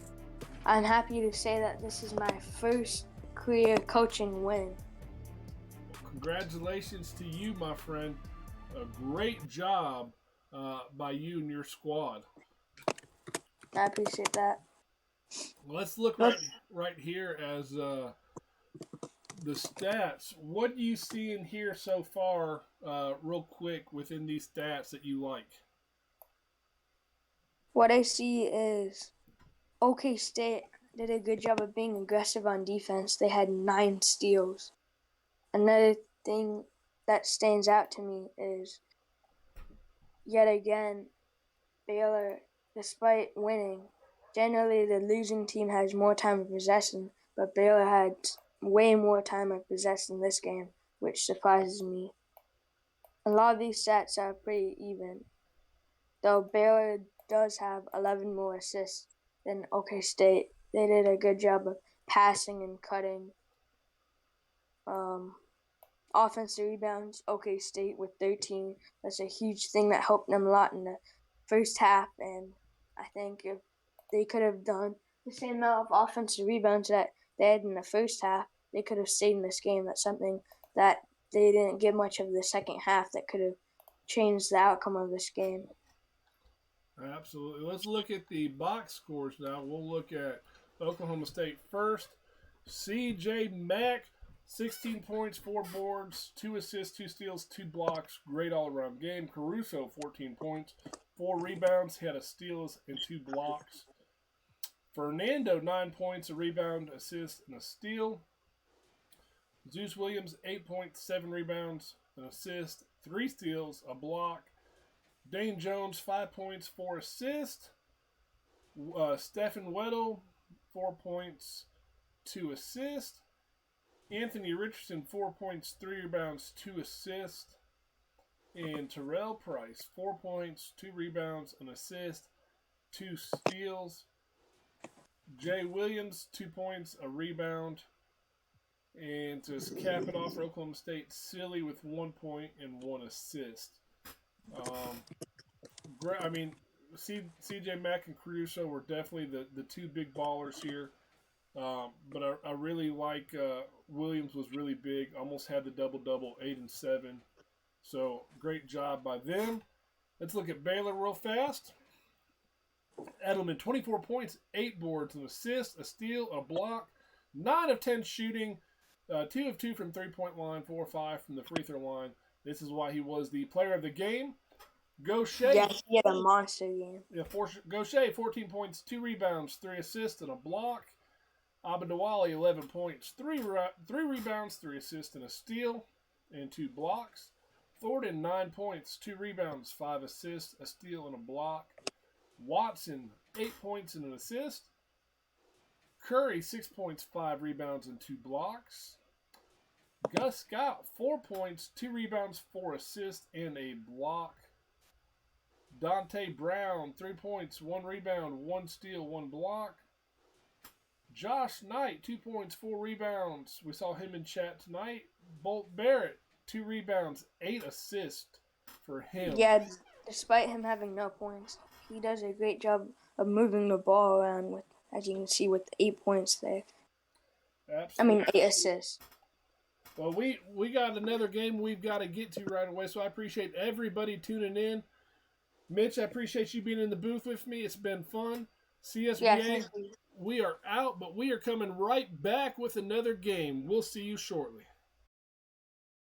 B: I'm happy to say that this is my first career coaching win.
A: Congratulations to you, my friend. A great job by you and your squad.
B: I appreciate that.
A: Let's look right here as the stats. What do you see in here so far, real quick, within these stats that you like?
B: What I see is OK State did a good job of being aggressive on defense. They had 9 steals. Another thing that stands out to me is, yet again, Baylor, despite winning, generally the losing team has more time of possession, but Baylor had way more time of possession this game, which surprises me. A lot of these stats are pretty even, though Baylor does have 11 more assists than OK State. They did a good job of passing and cutting. Offensive rebounds, OK State with 13. That's a huge thing that helped them a lot in the first half, and I think if they could have done the same amount of offensive rebounds that they had in the first half, they could have stayed in this game. That's something that they didn't get much of the second half that could have changed the outcome of this game.
A: Absolutely. Let's look at the box scores now. We'll look at Oklahoma State first. CJ Mack, 16 points, 4 boards, 2 assists, 2 steals, 2 blocks. Great all-around game. Caruso, 14 points, 4 rebounds, had a steal and 2 blocks. Fernando, 9 points, a rebound, assist, and a steal. Zeus Williams, 8 points, 7 rebounds, an assist, 3 steals, a block. Dane Jones, 5 points, 4 assists. Stephen Weddle, 4 points, 2 assists. Anthony Richardson, 4 points, 3 rebounds, 2 assists. And Terrell Price, 4 points, 2 rebounds, an assist, 2 steals. Jay Williams, 2 points, a rebound. And to cap it off for Oklahoma State, Silly with 1 point and 1 assist. I mean, CJ Mack and Caruso were definitely the 2 big ballers here. But I really like Williams was really big. Almost had the double-double, 8 and 7. So great job by them. Let's look at Baylor real fast. Edelman, 24 points, 8 boards, an assist, a steal, a block, 9 of 10 shooting, 2 of 2 from three-point line, 4 of 5 from the free throw line. This is why he was the player of the game. Gaucher.
B: Yeah, he had a monster game.
A: Yeah, Gaucher, 14 points, 2 rebounds, 3 assists, and a block. Abadawali, 11 points, 3 rebounds, 3 assists, and a steal, and 2 blocks. Thornton, 9 points, 2 rebounds, 5 assists, a steal, and a block. Watson, 8 points and an assist. Curry, 6 points, 5 rebounds, and 2 blocks. Gus Scott, 4 points, 2 rebounds, 4 assists, and a block. Dante Brown, 3 points, 1 rebound, 1 steal, 1 block. Josh Knight, 2 points, 4 rebounds. We saw him in chat tonight. Bolt Barrett, 2 rebounds, 8 assists for him.
B: Yeah, despite him having no points, he does a great job of moving the ball around, with, as you can see, with 8 points there.
A: Absolutely.
B: 8 assists.
A: Well, we got another game we've got to get to right away, so I appreciate everybody tuning in. Mitch, I appreciate you being in the booth with me. It's been fun. CSBA,
B: Yeah,
A: we are out, but we are coming right back with another game. We'll see you shortly.